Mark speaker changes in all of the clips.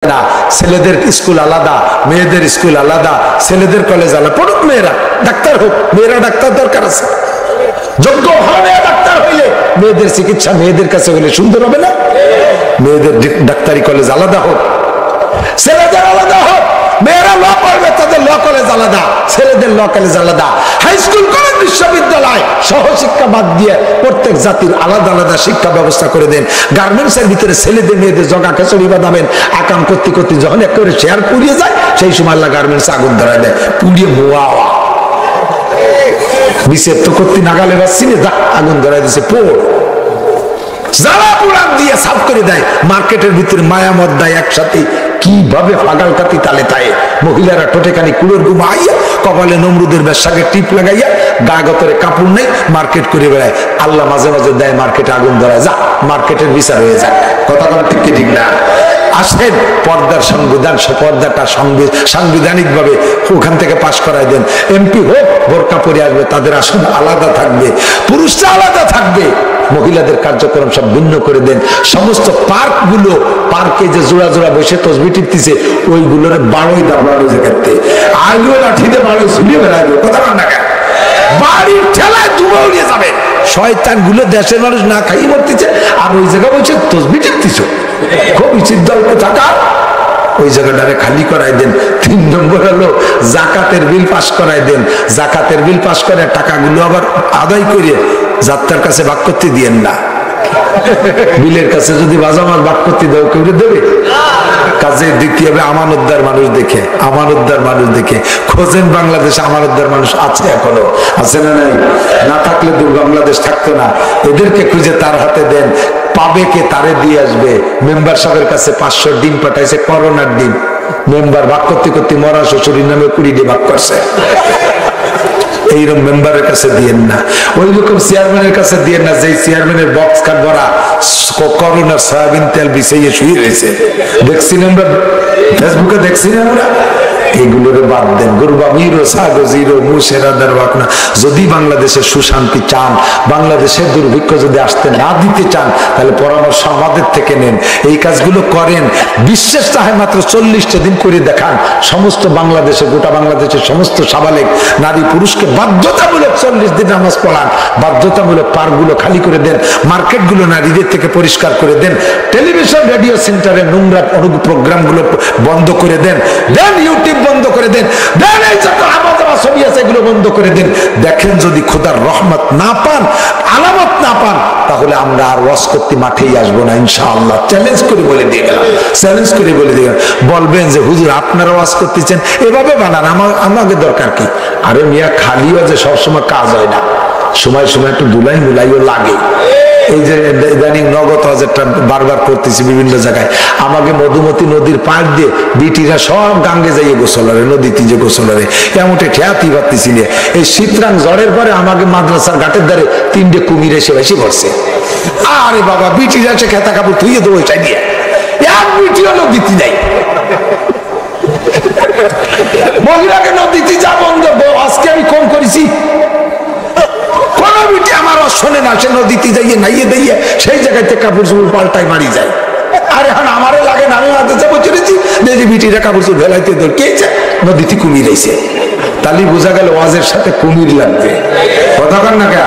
Speaker 1: না, ছেলেদের স্কুল আলাদা, মেয়েদের স্কুল আলাদা, ছেলেদের কলেজ আলাদা। পড়ুক মেয়েরা, ডাক্তার হোক, মেয়েরা ডাক্তার দরকার আছে। যোগ্য ভাবে ডাক্তার হইলে মেয়েদের চিকিৎসা মেয়েদের কাছে হলে সুন্দর হবে না? মেয়েদের ডাক্তারি কলেজ আলাদা হোক, ছেলেদের আলাদা হোক। মেয়েরা ল পড়বে, তাদের ল কলেজ আলাদা, ছেলেদের ল কলেজ আলাদা। হাই স্কুল, কলেজ, বিশ্ববিদ্যালয় সহ শিক্ষা বাদ দিয়ে প্রত্যেক জাতির আলাদা আলাদা শিক্ষা ব্যবস্থা করে দেন। গার্মেন্টসের ভিতরে ছেলেদের মেয়েদের জগা খেচড়ি বাঁধাবেন, আকাম করতে করতে যখন এক করে শেয়ার পুড়িয়ে যায়, সেই সময় আল্লাহ গার্মেন্টস আগুন ধরায় দেয়, পুড়িয়ে ভুয়া বিশেষ তো করতে নাগালে পাচ্ছি না, যা আগুন ধরাই দিছে, পোড় জ্বালা পোড়ান দিয়ে সাফ করে দেয়। মার্কেটের ভিতরে মায়া মদ দেয় একসাথে, কিভাবে ফাগাল কাতি তালে তায়ে মহিলারা টোটেখানি কুলোর ঘুমাইয়া, কপালে নমরুদের ব্যবসাকে টিপ লাগাইয়া, গা গতরে কাপড় নেই, মার্কেট করে বেড়ায়। আল্লাহ মাঝে মাঝে দেয় মার্কেটে আগুন ধরায়, যা মার্কেটের বিচার হয়ে যায়। কথা বলা ঠিক কি ঠিক না? আসেন, পর্দার সংবিধান, পর্দাটা সাংবিধানিক ভাবে ওখান থেকে পাশ করাই দেন। এমপি হোক, বোরকা পরে আসবে, তাদের আসন আলাদা থাকবে, পুরুষরা আলাদা থাকবে। মহিলাদের কার্যক্রম সব ভিন্ন করে দেন। সমস্ত পার্ক গুলো, পার্কে যে জোড়া জোড়া বসে তসবি টিপতেছে, ওইগুলোর বাড়োই দা বাড়ো জায়গাতে আলু লাঠিতে বাড়ো ঝুলিয়ে বেড়াবে। কথা না, বাড়ির ঠেলায় দুবাও নিয়ে যাবে। শয়তান গুলো দেশের মানুষ না খাই মরতেছে, আর ওই জায়গা বলছে তসবি টিপতেছ। খুব চিন্তাল্প থাকা, ওই জায়গাটারে খালি করাই দেন। 3 নম্বর হলো জাকাতের বিল পাস করাই দেন। জাকাতের বিল পাস করে টাকাগুলো আবার আদায় করে যাত্রার কাছে ভাগ করতে দিয়েন না। বিলের কাছে যদি বাজামাল ভাগ করতে দাও, কেউ দেবে? কাজে দিতে হবে আমানতদার মানুষ দেখে, আমানতদার মানুষ দেখে খোঁজেন। বাংলাদেশে আমানতদার মানুষ আছে, এখনো আছে না? নাই, না থাকলে দূর বাংলাদেশ থাকতো না। এদেরকে খুঁজে তার হাতে দেন, পাবে কে তারে দিয়ে আসবে। মেম্বার সাহেবের কাছে 500 ডিম পাঠাইছে, করোনার ডিম। মেম্বার ভাগ করতে করতে মরা শ্বশুরের নামে 20 ডিম ভাগ করছে। এইরকম মেম্বারের কাছে দিয়েন না, ওই রকম চেয়ারম্যানের কাছে দিয়েন না, যে চেয়ারম্যানের বক্স কাঠ ভরা করোনার সয়াবিন তেল বিছাইয়ে শুয়ে রয়েছে। দেখছি না আমরা ফেসবুকে, দেখছি না আমরা। এগুলোরে বাদ দেন। যদি বাংলাদেশের সুশান্তি চান, বাংলাদেশের দুর্ভিক্ষ যদি আসতে না দিতে চান, তাহলে পরামর্শ আমাদের থেকে নেন, এই কাজগুলো করেন। বিশ্বাস চাহে মাত্র 40টা দিন করে দেখান। সমস্ত বাংলাদেশে, গোটা বাংলাদেশের সমস্ত সাবালেক নারী পুরুষকে বাধ্যতামূলক 40 দিন নামাজ পড়ান। বাধ্যতামূলক পার্কগুলো খালি করে দেন, মার্কেটগুলো নারীদের থেকে পরিষ্কার করে দেন, টেলিভিশন রেডিও সেন্টারের নোংরা প্রোগ্রামগুলো বন্ধ করে দেন, দেন ইউটিউব বন্ধ করে দেন, দেন এই যত আবাদা ছবি আছে এগুলো বন্ধ করে দেন। দেখেন যদি খোদার রহমত না পান, আলামত না পান, তাহলে আমরা আর ওয়াজ করতে মাঠেই আসবো না ইনশাআল্লাহ। চ্যালেঞ্জ করে বলে দিয়ে গেলাম, চ্যালেঞ্জ করে বলে দিয়ে গেলাম। বলবেন যে হুজুর আপনারা ওয়াজ করতেছেন, এভাবে বানান, আমাদের দরকার কি? আরে মিয়া, খালিও যে সবসময় কাজ হয় না, সময় সময় একটু দুলাই মুলাইও লাগে। এই যে ইদানিং নগদ হাজারটা বারবার করতেছি বিভিন্ন জায়গায়, আমাকে মধুমতি নদীর পাড় দিয়ে বিটিরা সব গাঙ্গে যাইয়ে গোসলরে, নদীতে যে গোসলরে এমনটা ঠেয়াতি পারতেছি না। এই শীতরাং জ্বরের পরে আমাকে মাদ্রাসার ঘাটের ধারে 3টে কুমির এসে বেশি পড়ছে। আরে বাবা, বিটিরা এসে খেতা কাপড় ধুইয়ে দেবো ওইটাই দিয়ে, এক বিটিও নদীতে যাই। মহিলাকে নদীতে যা বন্ধ, আজকে আমি কম করেছি। কোন বিটি আমার শোনে না, সে নদীতে যাইয়ে নাইয়ে দিয়ে সেই জায়গাতে কাপড় চুপড় পাল্টাই মারি যায়। আর এখন আমারে লাগে না, আমি মাদ্রাসা পৌঁছেছি, দেখি বিটিরা কাপড় চুপড় ভেলাইতে দৌড় কে নদীতে কুমির এসে, তাহলে বোঝা গেল ওয়াজের সাথে কুমির লাগবে। কথা কন না কে?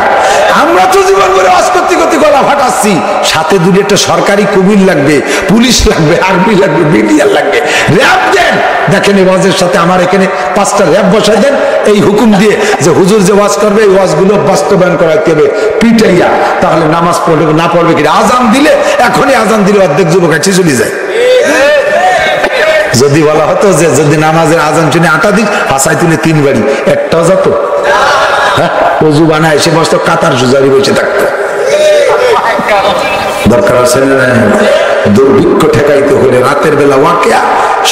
Speaker 1: আমরা তো জীবন করে ওয়াজ করতে করতে গলা ফাটাচ্ছি, সাথে দুটো একটা সরকারি কুমির লাগবে, পুলিশ লাগবে, আর্মি লাগবে, বিডিআর লাগবে, র্যাব দেন। দেখেন এই ওয়াজের সাথে আমার এখানে 5টা র্যাব বসাই দেন, এই হুকুম দিয়ে যে হুজুর যে ওয়াজ করবে এই ওয়াজগুলো বাস্তবায়ন করাইতে হবে পিটাইয়া। তাহলে নামাজ পড়বে না পড়বে কি? আজান দিলে, এখনই আজান দিলে অর্ধেক যুবক আছে চলে যায়। যদি বলা হতো যে যদি নামাজের আজান শুনে 8টা দিন হাসাই তুলে 3 বাড়ি, একটাও যেত। হ্যাঁ, অজু বানায় এসে বসতো, কাতার সুজারি বসে থাকতো। দরকার আছে না? দুর্ভিক্ষ ঠেকাইতে হলে রাতের বেলা ওয়াকিয়া,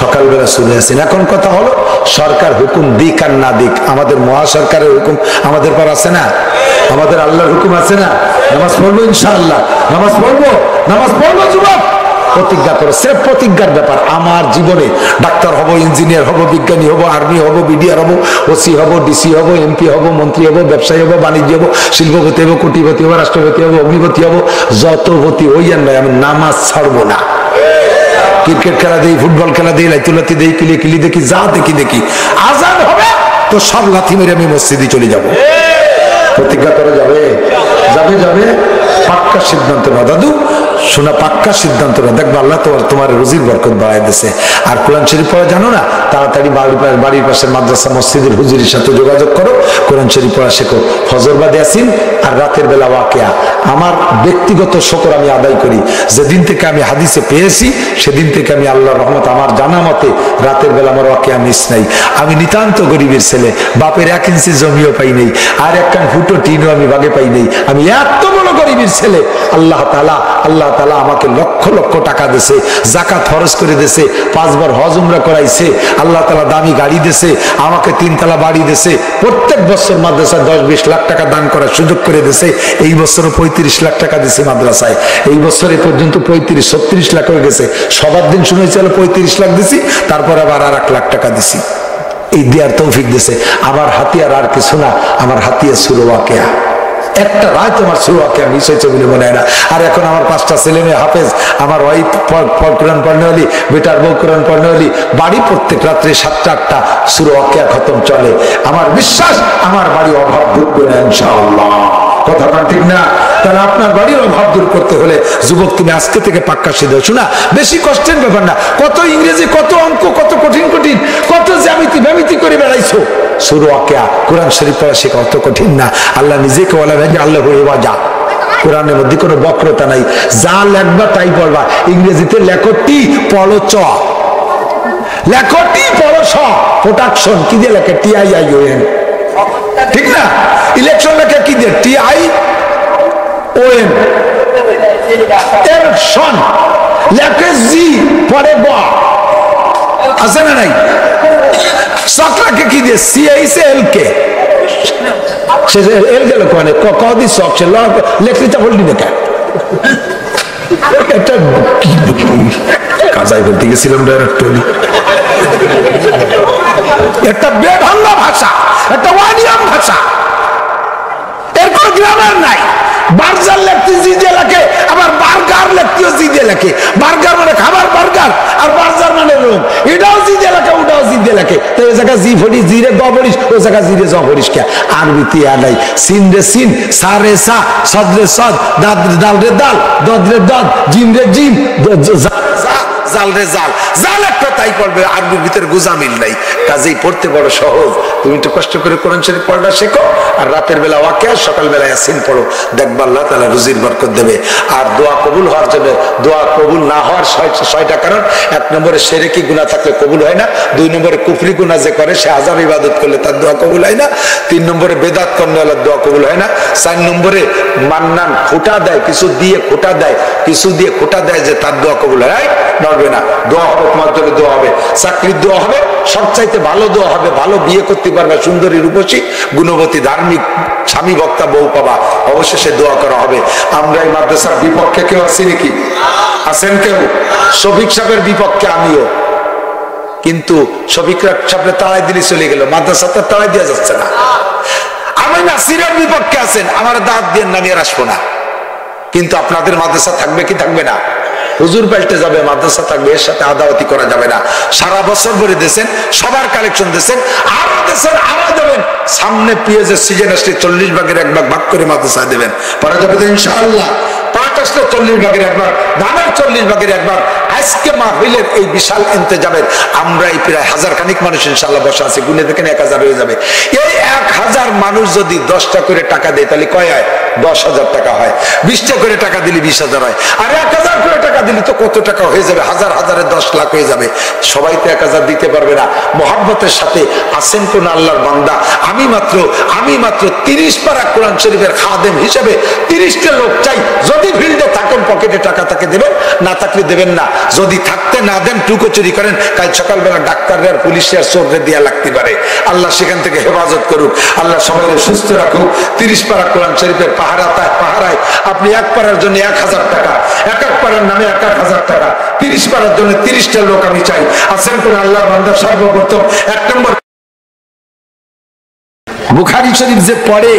Speaker 1: সকালবেলা শুনে আসেন। এখন কথা হলো সরকার হুকুম দিক আর না দিক, আমাদের মহাসরকারের হুকুম আমাদের পর আছে না? আমাদের আল্লাহর হুকুম আছে না? নামাজ পড়বো ইনশাআল্লাহ, নামাজ পড়বো, নামাজ পড়বো যুবক। প্রতিজ্ঞা করো, স্রেফ প্রতিজ্ঞার ব্যাপার। আমার জীবনে ডাক্তার হব, ইঞ্জিনিয়ার হব, বিজ্ঞানী হব, আর্মি হব, বিডিআর হব, ওসি হব, ডিসি হব, এমপি হব, মন্ত্রী হব, ব্যবসায়ী হব, বাণিজ্য হব, শিল্পপতি হব, কোটিপতি হব, রাষ্ট্রপতি হব, অগ্নিপতি হব, যত পতি হই আর নয়, আমি নামাজ ছাড়বো না। ক্রিকেট খেলা দেই, ফুটবল খেলা দেই, লাইতুলাতি দেই, কিলি দেখি, যা দেখি আজান হবে তো সব লাথি মেরে আমি মসজিদে চলে যাব। প্রতিজ্ঞা করা যাবে? যাবে পাক্কা সিদ্ধান্ত না দাদু, শোনা, পাক্কা সিদ্ধান্ত না। দেখবো আল্লাহ তোমার রুজির বরকত বাড়ায় দিছে। আর কোরআন শরীফ পড়া জানো না? তাড়াতাড়ি বাড়ির পাশের মাদ্রাসা মসজিদের হুজুরের সাথে যোগাযোগ করো, কোরআন শরীফ পড়া শেখো। ফজর বাদে ইয়াসিন আর রাতের বেলা ওয়াকিয়া। আমার ব্যক্তিগত শকর আমি আদায় করি, যেদিন থেকে আমি হাদিসে পেয়েছি সেদিন থেকে আমি আল্লাহর রহমত আমার জানা মতে রাতের বেলা আমার ওয়াকিয়া মিস নাই। আমি নিতান্ত গরিবের ছেলে, বাপের 1 ইঞ্চি জমিও পাই নাই, আর একখান ফুটো টিনও আমি ভাগে পাই নাই। আমি এত বড় গরিবের ছেলে। আল্লাহ তাআলা আমাকে লক্ষ লক্ষ টাকা দিয়েছে, যাকাত ফরজ করে দিয়েছে, 5 বার হজ উমরা করাইছে। আল্লাহ তাআলা দামি গাড়ি দিয়েছে, আমাকে 3 তলা বাড়ি দিয়েছে। প্রত্যেক বছর মাদ্রাসায় 10-20 লাখ টাকা দান করার সুযোগ করে দিয়েছে। এই বছরও 35 লাখ টাকা দিয়েছে মাদ্রাসায়। এই বছর এ পর্যন্ত 35-36 লাখ হয়ে গেছে। সবার দিন শুনেছিল 35 লাখ দিছি, তারপর আবার আর 1 লাখ টাকা দিছি। এই দেওয়ার তৌফিক দিয়েছে। আমার হাতিয়ার আর কিছু না, আমার হাতিয়ার সূরা ওয়াকিয়া। একটা রাত আমার সূরা ওয়াকিয়া মিস হয়েছে বলে মনে হয় না। আর এখন আমার 5টা ছেলে মেয়ে হাফেজ, আমার ওয়াইফ কোরআন পড়নে হলি, বেটার বউ কোরআন পড়নে হলি, বাড়ি প্রত্যেক রাত্রে 7টা-8টা সূরা ওয়াকিয়া খতম চলে। আমার বিশ্বাস আমার বাড়ি অভাব দূর করে ইনশাআল্লাহ। কথা ঠিক না? তাহলে আপনার বাড়ির অভাব দূর করতে হলে যুবক তুমি আজকে থেকে পাক্কা সিদ্ধ। শোনা, বেশি কষ্টের ব্যাপার না। কত ইংরেজি, কত অঙ্ক, কত কঠিন কত জ্যামিতি করে বেড়াইছো। সূরা ওয়াকিয়া কোরআন শরীফ পড়া শেখা অত কঠিন না। আল্লাহ নিজেকে বলা ভাই আল্লাহ হইবা যা। কোরআনের মধ্যে কোনো বক্রতা নাই, যা লেখবা তাই পড়বা। ইংরেজিতে লেখো টি, পড়ো চ, লেখো টি, পড়ো স। প্রোডাকশন কি দিয়ে লেখে? TIION, ঠিক না? ইলেকশন লেখে কি দিয়ে? TION। ইলেকশন লেখে জি, পরে ব, আছে না নাই? সকলাকে কি দিয়ে? CICLK। সে এল গেল কোনে কদি সক সে লেখলিটা বললি না কেন? এটা কাজাই বলতে গেছিলাম ডাইরেক্টলি। একটা বেঢঙ্গা ভাষা, একটা ওয়ানিয়াম ভাষা, এর কোনো গ্রামার নাই। বার্জার লেখতে জি দিয়ে লেখে, আবার বার্গার লেখতেও জি দিয়ে লেখে। বার্গার মানে খাবার বার্গার, আর বার্জার মানে রোগ। এটাও জি দিয়ে লেখে, ওটাও জি দিয়ে লেখে। তো এই জায়গা জি ফড়ি, জি রে গ ফড়িস, ওই জায়গা জি রে জ ফড়িস কে? আরবিতে নাই। সিন রে সিন, সা রে সা, সদ রে সদ, দাল রে দাল, দদ রে দদ, জিম রে জিম, জাল রে জাল, জাল একটা তাই পড়বে। আরবির ভিতরে গুজামিল নাই, কাজেই পড়তে বড় সহজ। তুমি একটু কষ্ট করে কোরআন শরীফ পড়া শেখো, আর রাতের বেলা ওয়াকিয়া, সকাল বেলা ইয়াসিন পড়ো। দেখবা আল্লাহ তাআলা রুজির বরকত দেবে। আর দোয়া কবুল হওয়ার জন্য, দোয়া কবুল না হওয়ার 6টা কারণ। 1 নম্বরে শিরকি গুনাহ থাকলে কবুল হয় না। 2 নম্বরে কুফরি গুনাহ যে করে সে হাজার ইবাদত করলে তার দোয়া কবুল হয় না। 3 নম্বরে বেদাত করনেওয়ালার দোয়া কবুল হয় না। 4 নম্বরে মান্নান খোটা দেয়, কিছু দিয়ে খোটা দেয় যে তার দোয়া কবুল হয় নড়বে না। দোয়া হবে তোমার জন্য, দোয়া হবে, চাকরির দোয়া হবে, সবচাইতে ভালো দোয়া হবে, ভালো বিয়ে করতে পারবে, সুন্দরী রূপসী গুণবতী ধার্মিক স্বামী বক্তা বউ পাবা, অবশেষে দোয়া করা হবে। আমরা এই মাদ্রাসার বিপক্ষে কেউ আছি নাকি? আছেন কেউ? শফিক সাহেবের বিপক্ষে আমিও, কিন্তু শফিক সাহেবের তাড়াই দিলে চলে গেল, মাদ্রাসাতে তাড়াই দেওয়া যাচ্ছে না। আমি নাসিরের বিপক্ষে আছেন, আমার দাঁত দিয়ে না, আমি আর আসবো না। কিন্তু আপনাদের মাদ্রাসা থাকবে কি থাকবে না? হুজুর পাল্টে যাবে, মাদ্রাসা থাকবে, এর সাথে আদাওয়াতি করা যাবে না। সারা বছর ভরে দেন, সবার কালেকশন দেন, আরো দেন, আরো দেবেন। সামনে পেঁয়াজের সিজন আসলে 40 ভাগের 1 ভাগ ভাগ করে মাদ্রাসা দেবেন, পারা যাবে তো ইনশাআল্লাহ। পাট আসলে 40 ভাগের 1 ভাগ, ধানের 40 ভাগের 1 ভাগ। আজকে মাহফিলের এই বিশাল ইন্তজামের আমরা এই প্রায় 1000 খানিক মানুষ ইনশাআল্লাহ বসা আছে, গুনে দেখেন 1000 হয়ে যাবে। এই 1000 মানুষ যদি 10টা করে টাকা দেয় তাহলে কয় হয়? 10,000 টাকা হয়। 20টা করে টাকা দিলে 20,000 হয়। আর 1000 করে টাকা দিলে তো কত টাকা হয়ে যাবে? হাজার হাজারে 10 লাখ হয়ে যাবে। সবাই তো 1000 দিতে পারবে না। মোহাব্বতের সাথে আসেন কোন আল্লাহর বান্দা, আমি মাত্র 30 পারা কোরআন শরীফের খাদেম হিসেবে 30টা লোক চাই। যদি ফিল্ডে থাকেন, পকেটে টাকা থাকে দেবেন, না থাকলে দেবেন না। যদি থাকতে না দেন, টুকো চুরি করেন, কাল সকালবেলা ডাক্তাররা আর পুলিশে আর চোররে দিয়া লাগতে পারে। আল্লাহ সেখান থেকে হেফাজত করুক। আল্লাহ সবাইকে সুস্থ রাখুক। 30 পারা কোরআন শরীফের পাহারায় আপনি 1 পারার জন্য 1000 টাকা, 1 পারার নামে 1000 টাকা, 30 পারার জন্য 30টা লোক আমি চাই। আসেন করে আল্লাহর বান্দা। সর্বপ্রথম 1 নম্বর, বুখারী শরীফ যে পড়ে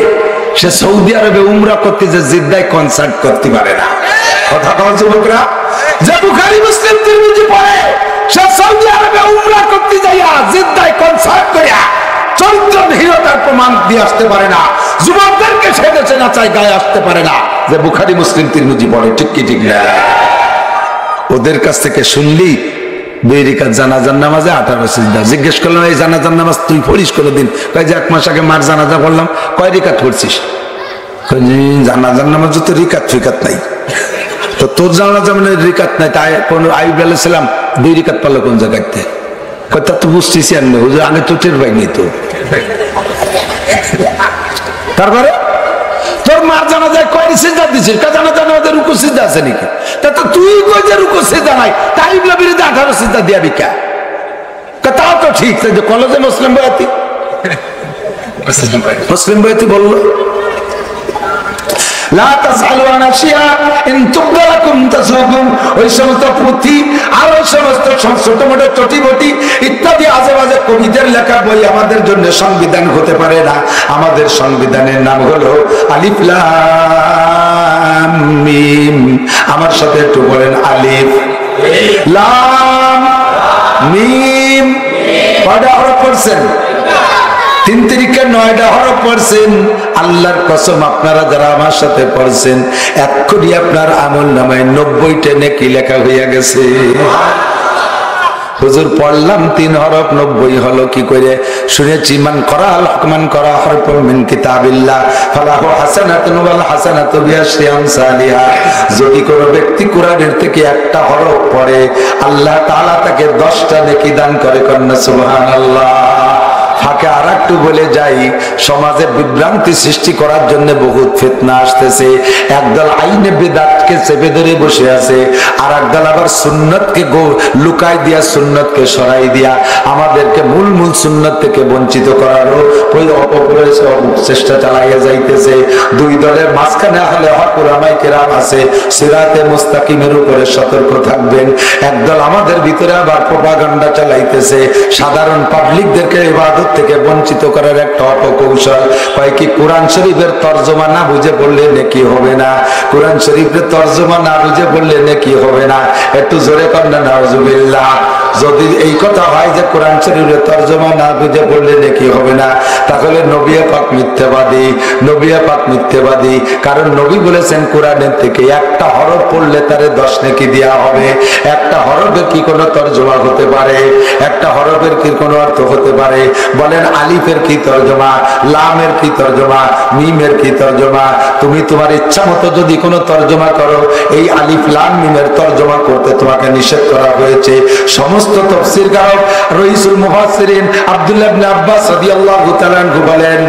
Speaker 1: সে সৌদি আরবে উমরা করতে যে জিদ্দায় কনসার্ট করতে পারে না। কথা বলছে লোকরা, যে বুখারী মুসলিম মুসলিম তিরমিজি পড়ে সে সৌদি আরবে উমরা করতে যাইয়া জিদ্দায় কনসার্ট করিয়া চরিত্রহীনতার প্রমাণ দিয়ে আসতে পারে না, যুবকদেরকে সে দেশে না চাই গায়ে আসতে পারে না যে বুখারী মুসলিম তিরমিজি পড়ে। ঠিক কি ঠিক না? ওদের কাছ থেকে শুনলি 2 রাকাত জানাজার নামাজে 18 সিজদা। জিজ্ঞেস করলাম এই জানাজার নামাজ তুই পড়িস কোনোদিন? কয় যে 1 মাস আগে মার জানাজা পড়লাম। কয় রাকাত পড়ছিস? জানাজার নামাজ তো রিকাত ফিকাত নাই। তো তোর জানাজা মানে রিকাত নাই, তাই কোন আইয়ুব আলাইহিস সালাম 2 রাকাত পড়লো কোন জায়গাতে? কয় তা তো বুঝতেছি আর না, হুজুর আগে তো টের পাইনি তো। তারপরে তোর মার জানাজায় কয় সিজদা দিছিস? কা জানাজা নামাজে রুকু সিজদা আছে নাকি? তা তো তুই কই যে রুকু সিজদা নাই, তাই আইয়ুব বিরুদ্ধে 18 সিজদা দিয়া বিকা। তাও তো ঠিক যে কলেজে মুসলিম বয়াতি বললো ওই সমস্ত পুঁথি আর ওই সমস্ত ছোট মোটো চটিবটি ইত্যাদি আজে বাজে কবিদের লেখা বই আমাদের জন্য সংবিধান হতে পারে না। আমাদের সংবিধানের নাম হলো আলিফ লাম মিম। আমার সাথে একটু বলেন আলিফ লাম মিম। কয়টা হরফ পড়ছেন? 3 তিরিকে 9টা হরফ পড়ছেন। আল্লাহর কসম আপনারা যারা আমার সাথে পড়ছেন এক্ষুনি আপনার আমল নামায় 90টা নেকি লেখা হইয়া গেছে। হুজুর পড়লাম 3 হরফ 90 হলো কি করে? শুনেছি মান করা হুকমান করা হরফুম মিন কিতাবিল্লাহ ফালাহু হাসানাতুন ওয়াল হাসানাতু বিআশরি আমসালিহা। যদি কোনো ব্যক্তি কোরআনের থেকে একটা হরফ পড়ে আল্লাহ তাআলা তাকে 10টা নেকি দান করে। কন্না সুবহানাল্লাহ। ফাঁকে আর একটু বলে যাই, সমাজে বিভ্রান্তি সৃষ্টি করার জন্য বহুত ফিতনা আসতেছে। একদল আইনে বিদআতকে চেপে ধরে বসে আছে, আর একদল আবার সুন্নতকে লুকাই দিয়া সুন্নতকে সরাই দিয়া আমাদেরকে মূল সুন্নত থেকে বঞ্চিত করারও চেষ্টা চালাইয়া যাইতেছে। 2 দলের মাঝখানে হলে হক উলামায়ে কেরাম আছে, সিরাতে মুস্তাকিমের উপরে সতর্ক থাকবেন। একদল আমাদের ভিতরে আবার প্রপাগান্ডা চালাইতেছে, সাধারণ পাবলিকদেরকে ইবাদত থেকে বঞ্চিত করার একটা অপকৌশল। হয় কি কোরআন শরীফের তরজমা না বুঝে পড়লে নেকি হবে না? কোরআন শরীফের তরজমা না বুঝে পড়লে নেকি হবে না? একটু জোরে করেন নাউজুবিল্লাহ। যদি এই কথা হয় যে কোরআন শরীফের তরজমা না বুঝে পড়লে নেকি হবে না, তাহলে নবী পাক মিথ্যাবাদী। নবী পাক মিথ্যাবাদী কারণ নবী বলেছেন কোরআনের থেকে একটা হরফ পড়লে তারে 10 নেকি দেয়া হবে। একটা হরফের কি কোনো তরজমা হতে পারে? একটা হরফের কি কোনো অর্থ হতে পারে? বলেন আলিফের কি তরজমা, লামের কি তরজমা, মিমের কি তরজমা? তুমি তোমার ইচ্ছা মতো যদি কোনো তরজমা করো, এই আলিফ লাম মিমের তরজমা করতে তোমাকে নিষেধ করা হয়েছে। সমস্ত তাফসীরকার রাইসুল মুফাসসিরিন আব্দুল্লাহ ইবনে আব্বাস রাদিয়াল্লাহু তাআলা আনহু বলেন